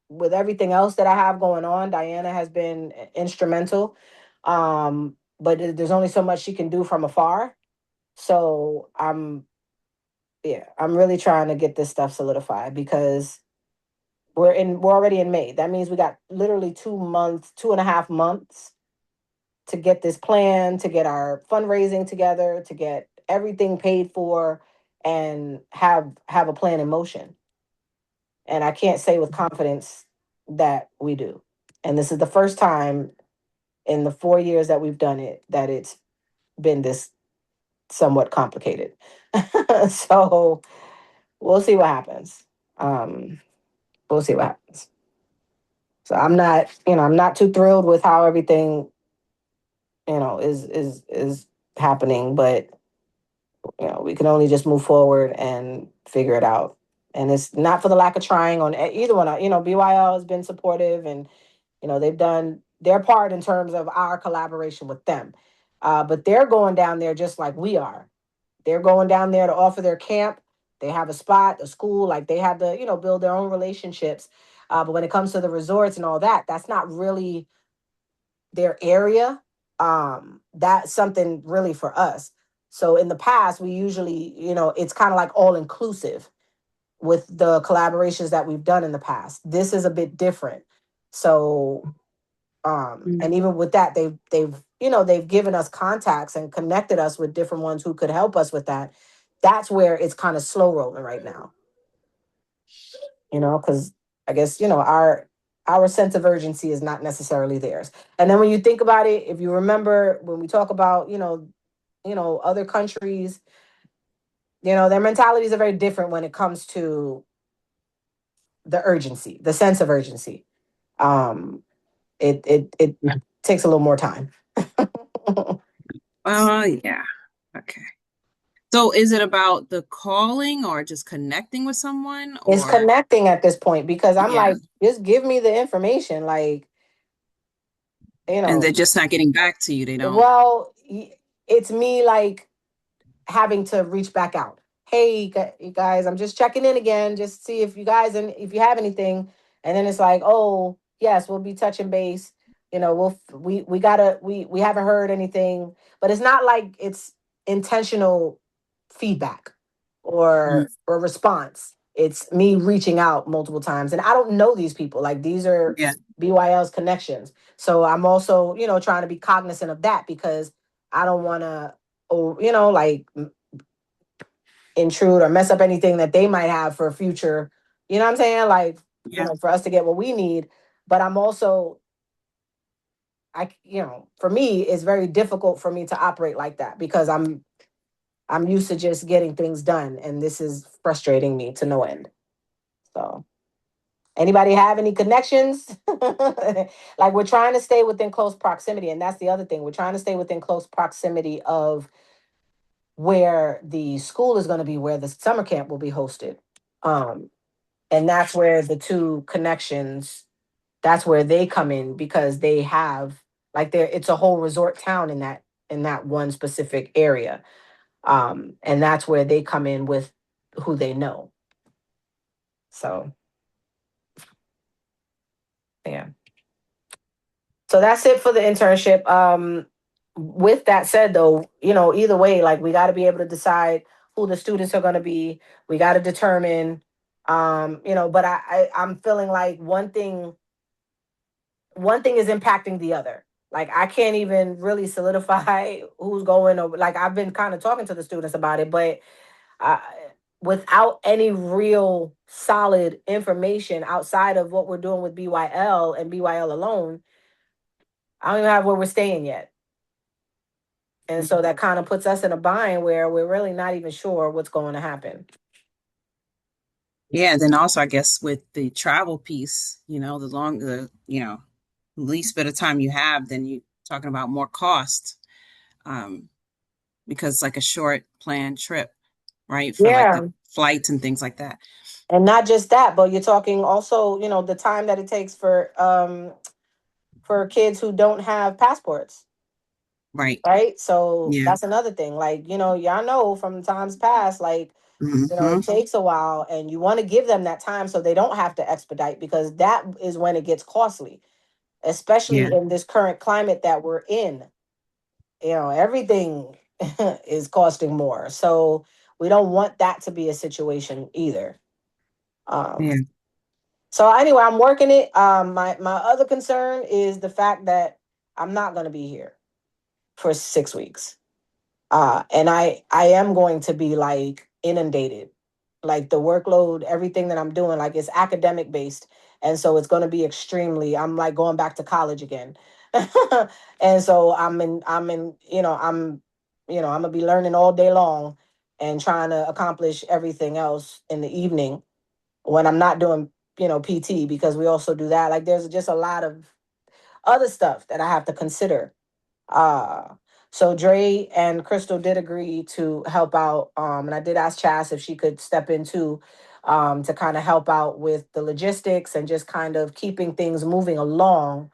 with everything else that I have going on, Diana has been instrumental. But there's only so much she can do from afar. So I'm really trying to get this stuff solidified, because we're already in May. That means we got literally 2 months, 2.5 months to get this plan, to get our fundraising together, to get everything paid for, and have a plan in motion. And I can't say with confidence that we do. And this is the first time in the 4 years that we've done it that it's been this somewhat complicated. So we'll see what happens. We'll see what happens. So I'm not too thrilled with how everything, is happening, but we can only just move forward and figure it out. And it's not for the lack of trying on either one. BYL has been supportive, and they've done their part in terms of our collaboration with them. But they're going down there just like we are. They're going down there to offer their camp. They have a spot, a school, like they had to, build their own relationships. But when it comes to the resorts and all that, that's not really their area. That's something really for us. So in the past, we usually, it's kind of like all inclusive with the collaborations that we've done in the past. This is a bit different. So and even with that, they've given us contacts and connected us with different ones who could help us with that. That's where it's kind of slow rolling right now, because I guess, our sense of urgency is not necessarily theirs. And then when you think about it, if you remember when we talk about, other countries, their mentalities are very different when it comes to the urgency, the sense of urgency. Um, it takes a little more time. Oh, yeah. Okay. So is it about the calling or just connecting with someone, It's or? connecting at this point, because I'm Yeah. like, just give me the information. Like, you And they're know, just not getting back to you. They don't. well, it's me like having to reach back out. Hey, you guys, I'm just checking in again, just see if you guys and if you have anything. And then it's like, oh yes, we'll be touching base. We haven't heard anything, but it's not like it's intentional feedback Mm, or response. It's me reaching out multiple times, and I don't know these people. Like these are yeah, BYL's connections. So I'm also, trying to be cognizant of that because I don't want to, like intrude or mess up anything that they might have for future, you know what I'm saying? Like, yeah, for us to get what we need. But I'm also, for me, it's very difficult for me to operate like that because I'm used to just getting things done. And this is frustrating me to no end. So anybody have any connections? Like we're trying to stay within close proximity. And that's the other thing. We're trying to stay within close proximity of where the school is going to be, where the summer camp will be hosted. Um, and that's where the two connections, that's where they come in because they have like it's a whole resort town in that one specific area. And that's where they come in with who they know. So yeah. So that's it for the internship. With that said, though, either way, like we got to be able to decide who the students are going to be. We got to determine, but I'm feeling like one thing is impacting the other. Like I can't even really solidify who's going over. Like I've been kind of talking to the students about it, but I, without any real solid information outside of what we're doing with BYL and BYL alone, I don't even have where we're staying yet. And so that kind of puts us in a bind where we're really not even sure what's going to happen. yeah. And then also, I guess with the travel piece, the longer, least bit of time you have, then you talking about more cost, um, because it's like a short planned trip, right? For like the Yeah. flights and things like that. And not just that, but you're talking also, the time that it takes for kids who don't have passports. Right. Right. So Yeah. that's another thing. Like, y'all know from times past, like, Hmm. it takes a while and you want to give them that time so they don't have to expedite because that is when it gets costly, especially Yeah. in this current climate that we're in. Everything is costing more. So we don't want that to be a situation either. Um, Yeah. so anyway, I'm working it. My other concern is the fact that I'm not going to be here for 6 weeks. And I am going to be like inundated, like the workload, everything that I'm doing, like it's academic based, and so it's going to be extremely. I'm like going back to college again, and so I'm in I'm gonna be learning all day long and trying to accomplish everything else in the evening when I'm not doing PT because we also do that. Like there's just a lot of other stuff that I have to consider. uh, so Dre and Crystal did agree to help out. And I did ask Chas if she could step in too, to kind of help out with the logistics and just kind of keeping things moving along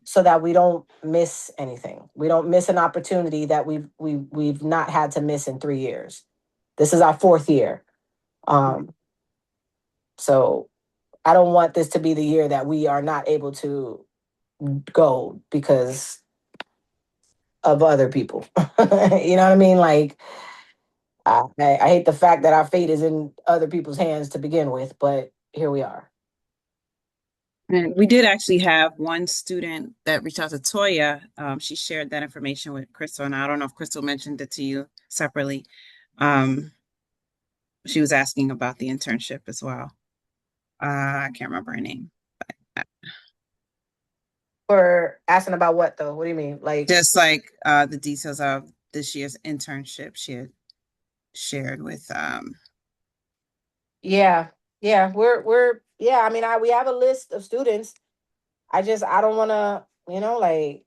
so that we don't miss anything. We don't miss an opportunity that we've not had to miss in 3 years. This is our fourth year. Um, so I don't want this to be the year that we are not able to go because of other people. You know what I mean? Like I hate the fact that our fate is in other people's hands to begin with, but here we are. And we did actually have one student that reached out to Toya. She shared that information with Crystal, and I don't know if Crystal mentioned it to you separately. Um, she was asking about the internship as well. I can't remember her name. For asking about what though? What do you mean? Like, Just like the details of this year's internship she had shared with yeah, yeah, we're yeah. I mean, we have a list of students. I don't want to, like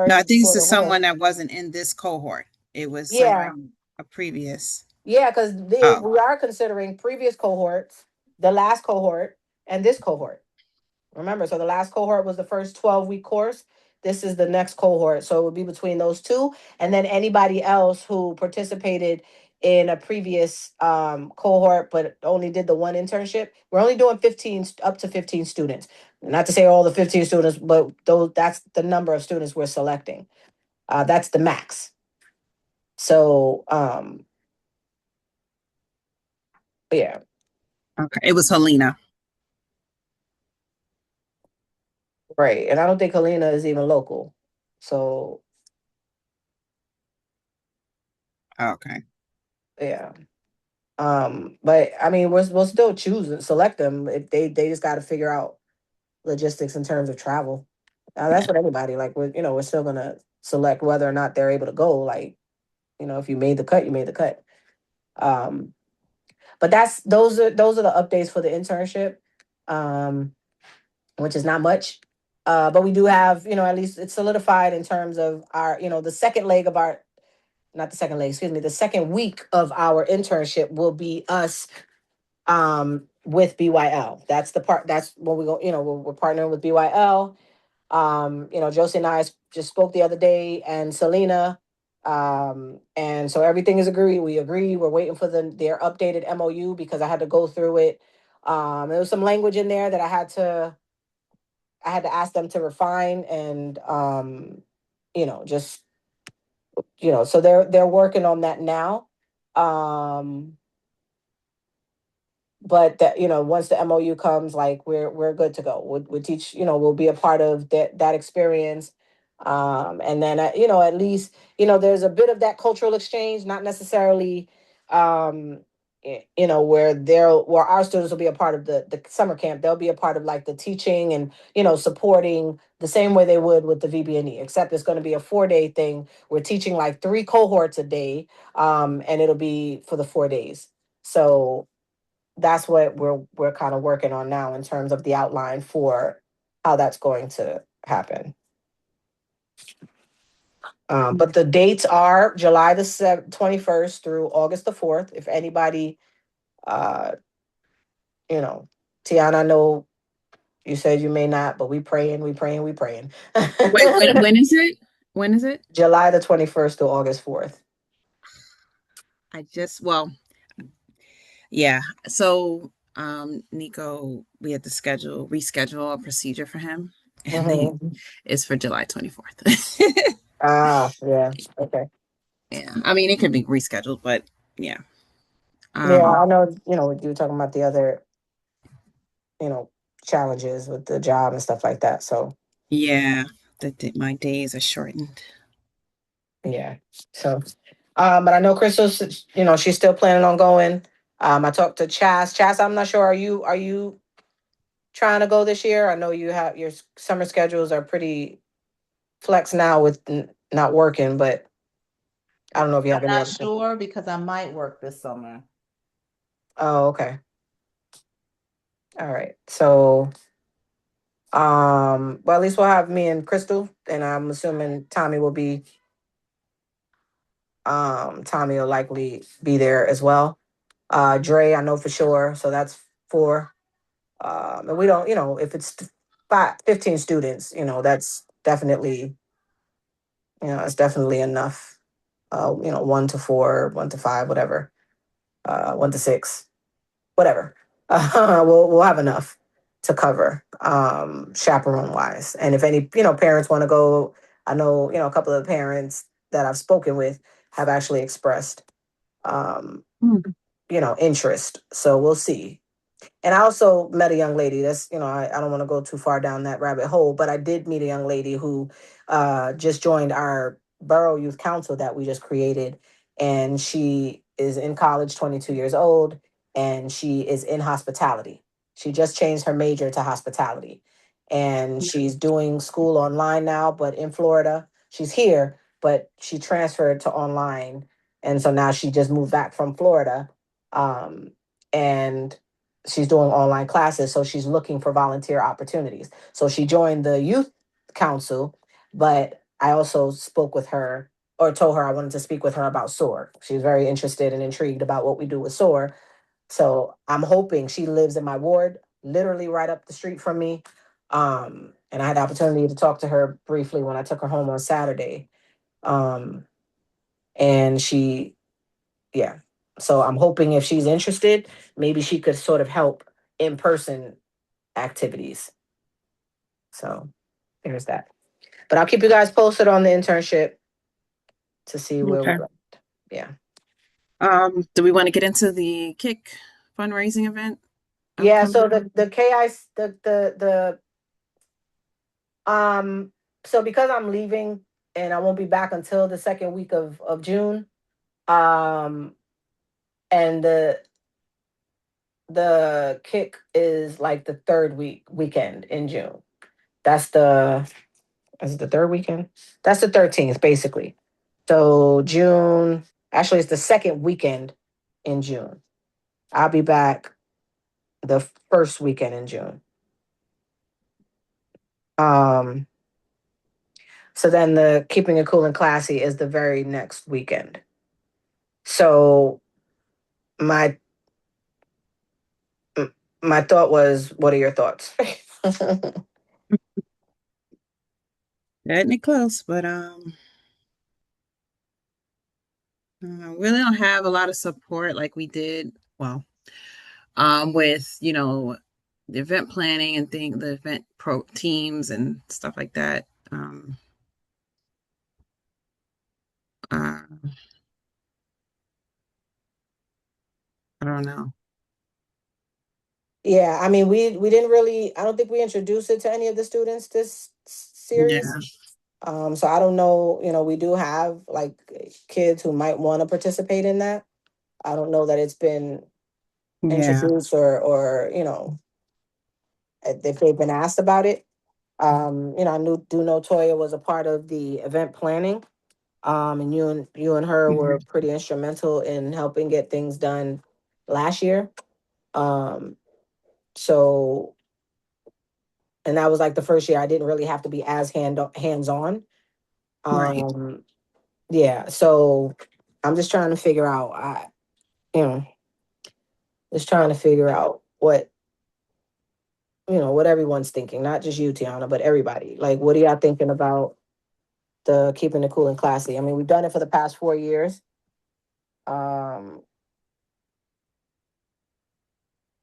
no, I carry think this for the is horse. someone that wasn't in this cohort. It was Yeah, someone a previous. yeah, because Oh, we are considering previous cohorts, the last cohort, and this cohort. Remember, so the last cohort was the first 12-week course. This is the next cohort. So it would be between those two. And then anybody else who participated in a previous cohort but only did the one internship. We're only doing 15 up to 15 students. Not to say all the 15 students, but those that's the number of students we're selecting. That's the max. So yeah. Okay. It was Helena. Right. And I don't think Helena is even local. So Okay. yeah. But I mean we'll still choose and select them if they just gotta figure out logistics in terms of travel. That's what anybody like we're still gonna select whether or not they're able to go. Like, if you made the cut, you made the cut. Um, but those are the updates for the internship. Um, which is not much. But we do have, at least it's solidified in terms of our, the second leg of our, not the second leg, excuse me, the second week of our internship will be us with BYL. That's the part, that's when we go, we're partnering with BYL. Josie and I just spoke the other day and Selena. And so everything is agreed. We agree. We're waiting for their updated MOU because I had to go through it. There was some language in there that I had to ask them to refine and just so they're working on that now. Um but that once the MOU comes, like we're good to go. We'll teach, we'll be a part of that experience. And then at least there's a bit of that cultural exchange, not necessarily where our students will be a part of the summer camp. They'll be a part of like the teaching and supporting the same way they would with the VBNE, except it's going to be a 4-day thing. We're teaching like 3 cohorts a day, and it'll be for the 4 days. So that's what we're kind of working on now in terms of the outline for how that's going to happen. But the dates are July the 21st through August the 4th. If anybody, uh, Tiana, I know you said you may not, but we praying, we praying, we praying. When is it? When is it? July the 21st to August 4th. Well, yeah. So, Nico, we had to reschedule a procedure for him, and it's for July 24th. Yeah. Okay. Yeah. I mean, it could be rescheduled, but yeah. Yeah, I know, you were talking about the other, challenges with the job and stuff like that. So Yeah, my days are shortened. yeah. So but I know Crystal's, she's still planning on going. I talked to Chas. Chas, I'm not sure. Are you trying to go this year? I know you have your summer schedules are pretty flex now with not working, but I don't know if you have I'm any not other. sure because I might work this summer. Oh, okay. All right. So well, at least we'll have me and Crystal, and I'm assuming Tommy will likely be there as well. Dre, I know for sure. So that's 4. And we don't, if it's 15 students, that's definitely, it's definitely enough. 1 to 4, 1 to 5, whatever, 1 to 6, whatever. We'll have enough to cover, chaperone wise. And if any, parents want to go, I know, a couple of parents that I've spoken with have actually expressed, interest. So we'll see. And I also met a young lady that's, I don't want to go too far down that rabbit hole, but I did meet a young lady who just joined our borough youth council that we just created. And she is in college, 22 years old, and she is in hospitality. She just changed her major to hospitality. And she's doing school online now, but in Florida. She's here, but she transferred to online. And so now she just moved back from Florida. And she's doing online classes, so she's looking for volunteer opportunities. So she joined the youth council, but I also spoke with her or told her I wanted to speak with her about S.O.A.R. She's very interested and intrigued about what we do with S.O.A.R. So I'm hoping she lives in my ward, literally right up the street from me. and I had the opportunity to talk to her briefly when I took her home on Saturday. And she, yeah. So I'm hoping if she's interested, maybe she could sort of help in person activities. So there's that. But I'll keep you guys posted on the internship to see where we Okay. go. Yeah. Do we want to get into the kick fundraising event Yeah. upcoming? So the KI um so because I'm leaving and I won't be back until the second week of June, and the kick is like the third weekend in June. That's the is it the third weekend? That's the 13th, basically. So June, actually, it's the second weekend in June. I'll be back the first weekend in June. Um, so then the Keeping It Cool and Classy is the very next weekend. So my my thought was, what are your thoughts? Getting it close, but really don't have a lot of support like we did. Well, with the event planning and the event pro teams and stuff like that. Uh, I don't know. Yeah, I mean, we didn't really. I don't think we introduced it to any of the students this series. Yeah, So I don't know. We do have like kids who might want to participate in that. I don't know that it's been yeah, introduced or if they've been asked about it. I do know Toya was a part of the event planning. And you and her were mhm, pretty instrumental in helping get things done last year. Um, so and that was like the first year I didn't really have to be as hands on. right. Um, yeah, so I'm just trying to figure out. You know, just trying to figure out what everyone's thinking, not just you, Tiana, but everybody. Like, what are y'all thinking about the Keeping It Cool and Classy? I mean, we've done it for the past 4 years. Um,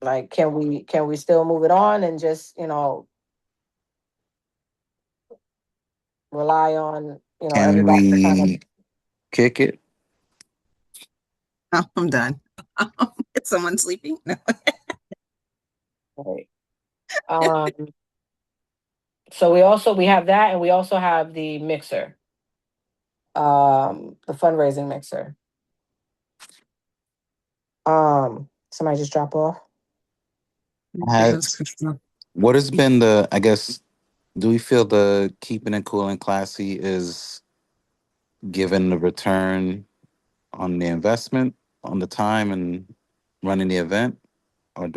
like, can we still move it on and just rely on Can everybody to kind of. we kick it? I'm done. Is someone sleeping? No. Right. Um, so we have that, and we also have the mixer, the fundraising mixer. Somebody just drop off. There Has goes Crystal. what has been the? I guess, do we feel the keeping it cool and classy is given the return on the investment, on the time and running the event, or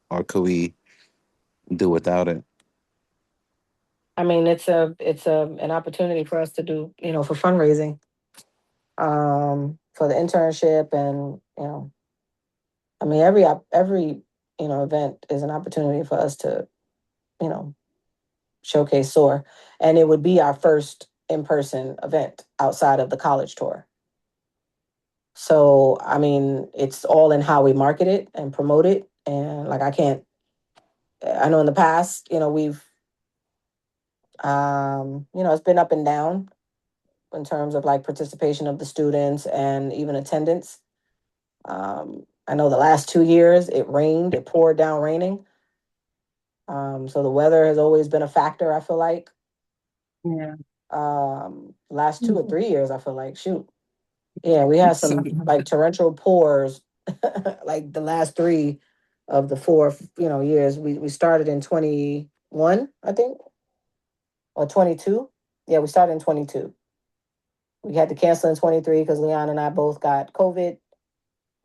or could we do without it? I mean, it's an opportunity for us to do, for fundraising, for the internship, and I mean, every event is an opportunity for us to you know showcase SOAR, and it would be our first in person event outside of the college tour. So I mean, it's all in how we market it and promote it, and like I can't. I know in the past, we've it's been up and down in terms of like participation of the students and even attendance. I know the last 2 years it poured down raining. So the weather has always been a factor, I feel like. Yeah. Last 2 or 3 years, I feel like, shoot. Yeah, we had So, some like torrential pours like the last three of the four, years. We started in 21, I think, or 22. Yeah, we started in 22. We had to cancel in 23 because Leon and I both got COVID,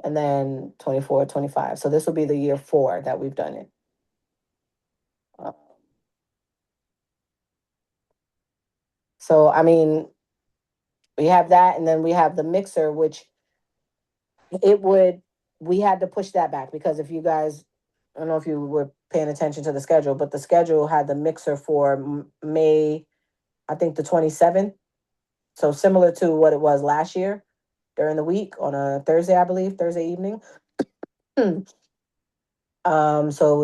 and then 24, 25. So this will be the year 4 that we've done it. Uh, so, I mean, we have that, and then we have the mixer, which it would, we had to push that back because if you guys I don't know if you were paying attention to the schedule, but the schedule had the mixer for May, I think the 27th. So similar to what it was last year during the week on a Thursday, I believe, Thursday evening. So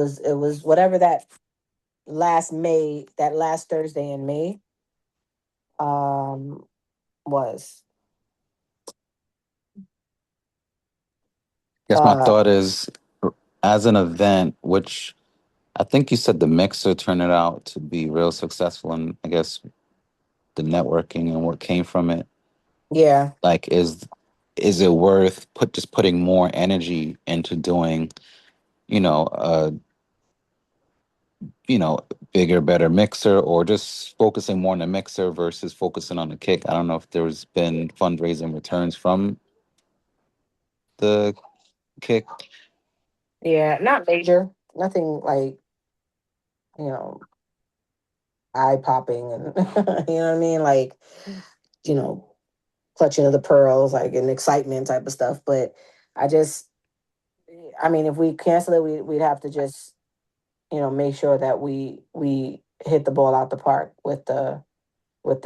it was whatever that last Thursday in May um was. Guess my Uh thought is, as an event, which I think you said the mixer turned it out to be real successful, and I guess the networking and what came from it. yeah. Like, is it worth putting more energy into doing, you know, a you know bigger, better mixer, or just focusing more on the mixer versus focusing on the kick? I don't know if there's been fundraising returns from the kick. Yeah, not major. Nothing like, you know, eye popping and you know what I mean? Like, you know, clutching of the pearls, like an excitement type of stuff. But I just I mean, if we cancel it, we'd have to just, make sure that we hit the ball out the park with the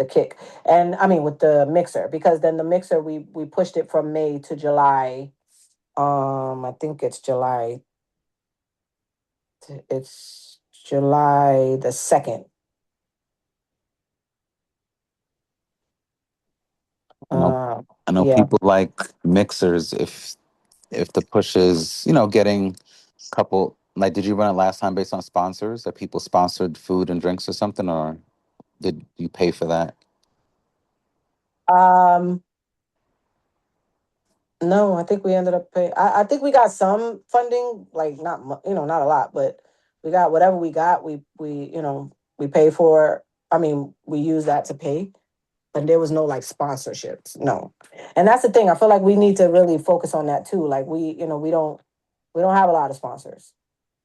kick. And I mean with the mixer, because then the mixer we pushed it from May to July. I think it's July the 2nd. I know, Uh, I know yeah. people like mixers if the push is, getting a couple. Like, did you run it last time based on sponsors? That people sponsored food and drinks or something, or did you pay for that? Um, no, I think we ended up paying. I think we got some funding, like not not a lot, but we got whatever we got. We pay for. I mean, we use that to pay, but there was no like sponsorships. No, and that's the thing. I feel like we need to really focus on that too. Like we don't have a lot of sponsors.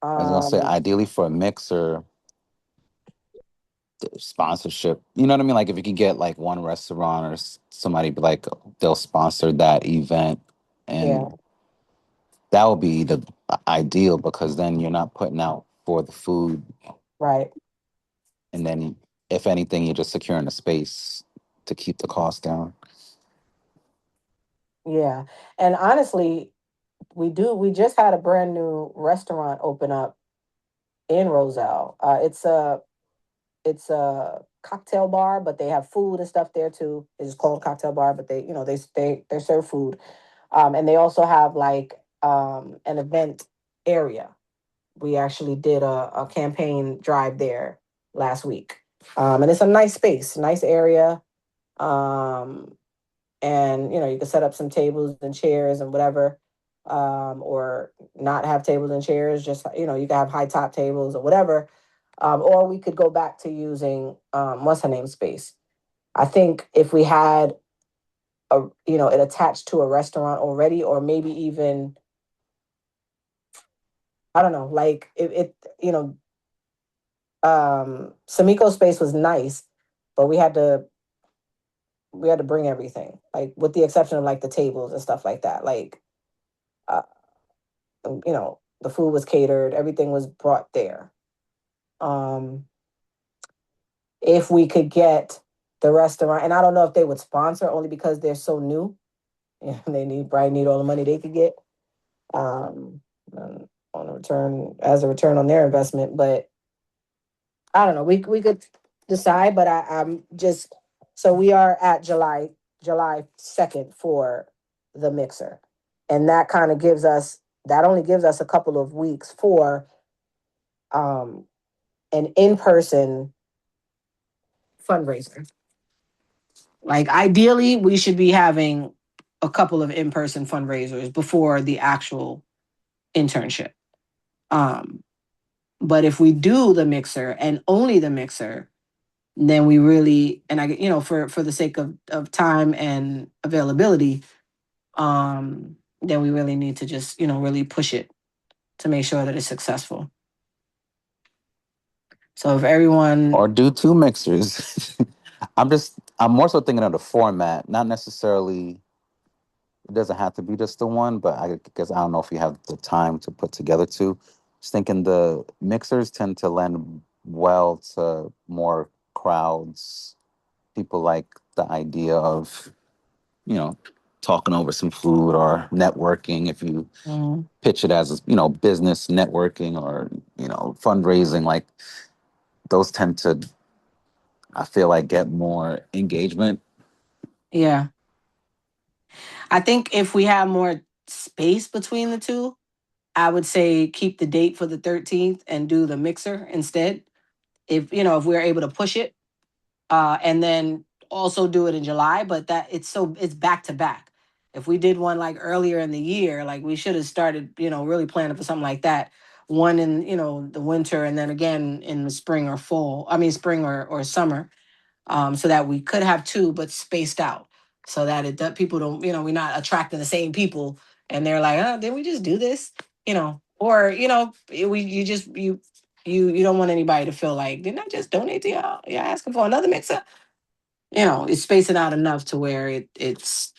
I was gonna say, Um, ideally for a mixer, the sponsorship. You know what I mean? Like, if you can get like one restaurant or somebody be like, they'll sponsor that event, yeah, and that would be the ideal, because then you're not putting out for the food, right, and then if anything, you're just securing a space to keep the cost down. yeah. And honestly, we just had a brand new restaurant open up in Roselle. It's a cocktail bar, but they have food and stuff there too. It's called cocktail bar, but they serve food. And they also have like an event area. We actually did a campaign drive there last week. And it's a nice space, nice area. Um, and you can set up some tables and chairs and whatever, or not have tables and chairs, just you can have high top tables or whatever, or we could go back to using what's her name space. I think if we had it attached to a restaurant already, or maybe even, I don't know, like it Samiko space was nice, but we had to bring everything, like with the exception of like the tables and stuff like that, like uh, the food was catered, everything was brought there. Um, if we could get the restaurant, and I don't know if they would sponsor, only because they're so new, and they probably need all the money they could get, um, on a return as a return on their investment. But I don't know. We could decide, but I'm just, so we are at July 2nd for the mixer, and that only gives us a couple of weeks for um an in-person fundraiser. Like ideally, we should be having a couple of in-person fundraisers before the actual internship. Um, but if we do the mixer and only the mixer, then we really, and for the sake of time and availability, then we really need to just really push it to make sure that it's successful. So if everyone, Or do two mixers. I'm more so thinking of the format, not necessarily. It doesn't have to be just the one, but I guess I don't know if you have the time to put together two. just thinking the mixers tend to lend well to more crowds. People like the idea of, talking over some food or networking. If you Mhm. pitch it as, business networking or, fundraising, like those tend to, I feel like, get more engagement. Yeah. I think if we have more space between the two, I would say keep the date for the 13th and do the mixer instead. If we're able to push it, and then also do it in July, but that it's back to back. If we did one like earlier in the year, like we should have started, really planning for something like that. One in, the winter and then again in the spring or fall. I mean spring or summer. So that we could have two, but spaced out, so that people don't, we're not attracting the same people, and they're like, oh, did we just do this, or you don't want anybody to feel like, didn't I just donate to y'all? You're asking for another mixer. It's spacing out enough to where it's,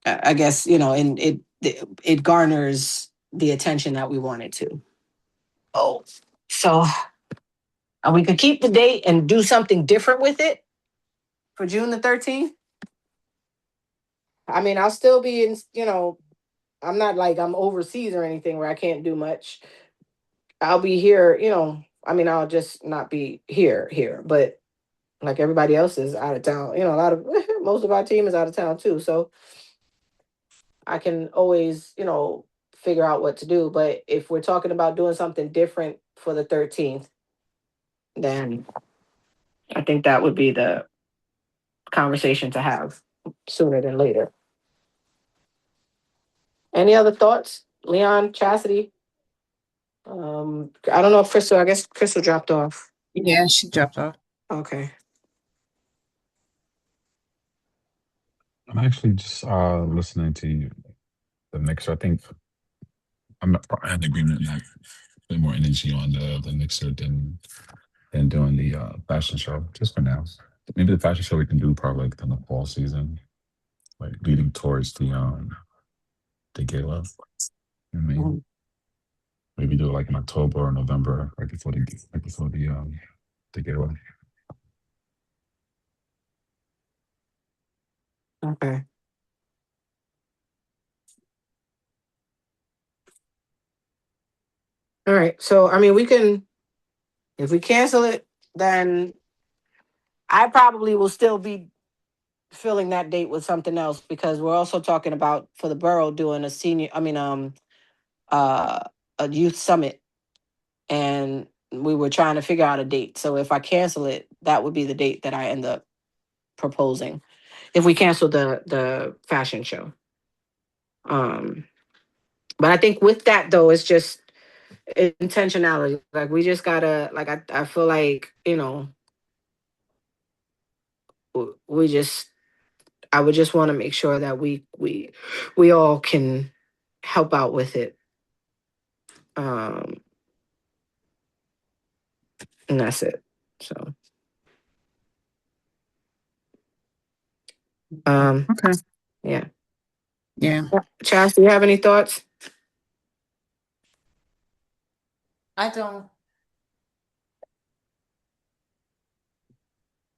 I guess, and it garners the attention that we want it to. Oh, so we could keep the date and do something different with it for June the 13th. I mean, I'll still be in, I'm not like I'm overseas or anything where I can't do much. I'll be here, I mean, I'll just not be here, but like everybody else is out of town, a lot of, most of our team is out of town too. So I can always, figure out what to do. But if we're talking about doing something different for the 13th, then I think that would be the conversation to have sooner than later. Any other thoughts, Leon, Chastity? I don't know if Crystal. I guess Crystal dropped off. Yeah, she dropped off. Okay. I'm actually just listening to you, the mixer. I think I'm in agreement that put more energy on the mixer than doing the fashion show, just for now. Maybe the fashion show we can do probably like in the fall season, like leading towards the gala. I mean, Mhm. maybe do it like in October or November, right before the gala. Okay. All right. So I mean, we can, if we cancel it, then I probably will still be filling that date with something else, because we're also talking about for the borough doing a senior. I mean, uh, a youth summit, and we were trying to figure out a date. So if I cancel it, that would be the date that I end up proposing. If we cancel the fashion show. Um, but I think with that though, it's just intentionality. Like we just gotta, like, I feel like, we just, I would just want to make sure that we all can help out with it. Um, and that's it. So, Okay. yeah. Yeah. Chas, do you have any thoughts? I don't.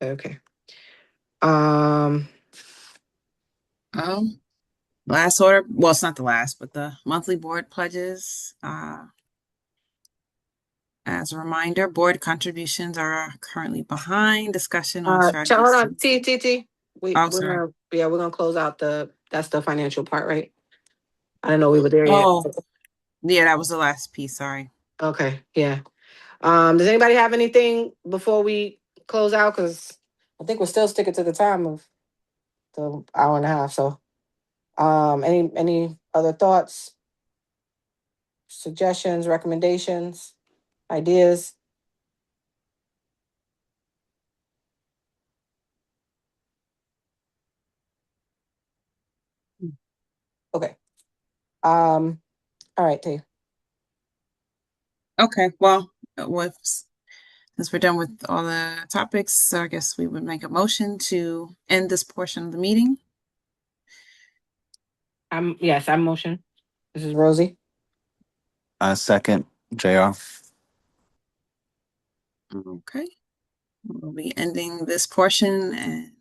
Okay. Um, Um, last order. Well, it's not the last, but the monthly board pledges. As a reminder, board contributions are currently behind. Discussion on hold strategies. on, T. Oh, We're sorry. gonna, yeah, we're gonna close out that's the financial part, right? I didn't know we were there yet. Oh, yeah, that was the last piece. Sorry. Okay, yeah. Does anybody have anything before we close out? Because I think we're still sticking to the time of the hour and a half. So, any other thoughts, suggestions, recommendations, ideas? Okay. All right, T. Okay. Well, with since we're done with all the topics, so I guess we would make a motion to end this portion of the meeting. Yes, I'm motion. This is Rosie. Second, JR. Okay. We'll be ending this portion and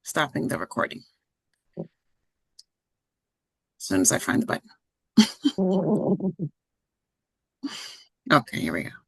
stopping the recording as soon as I find the button. Okay, here we go.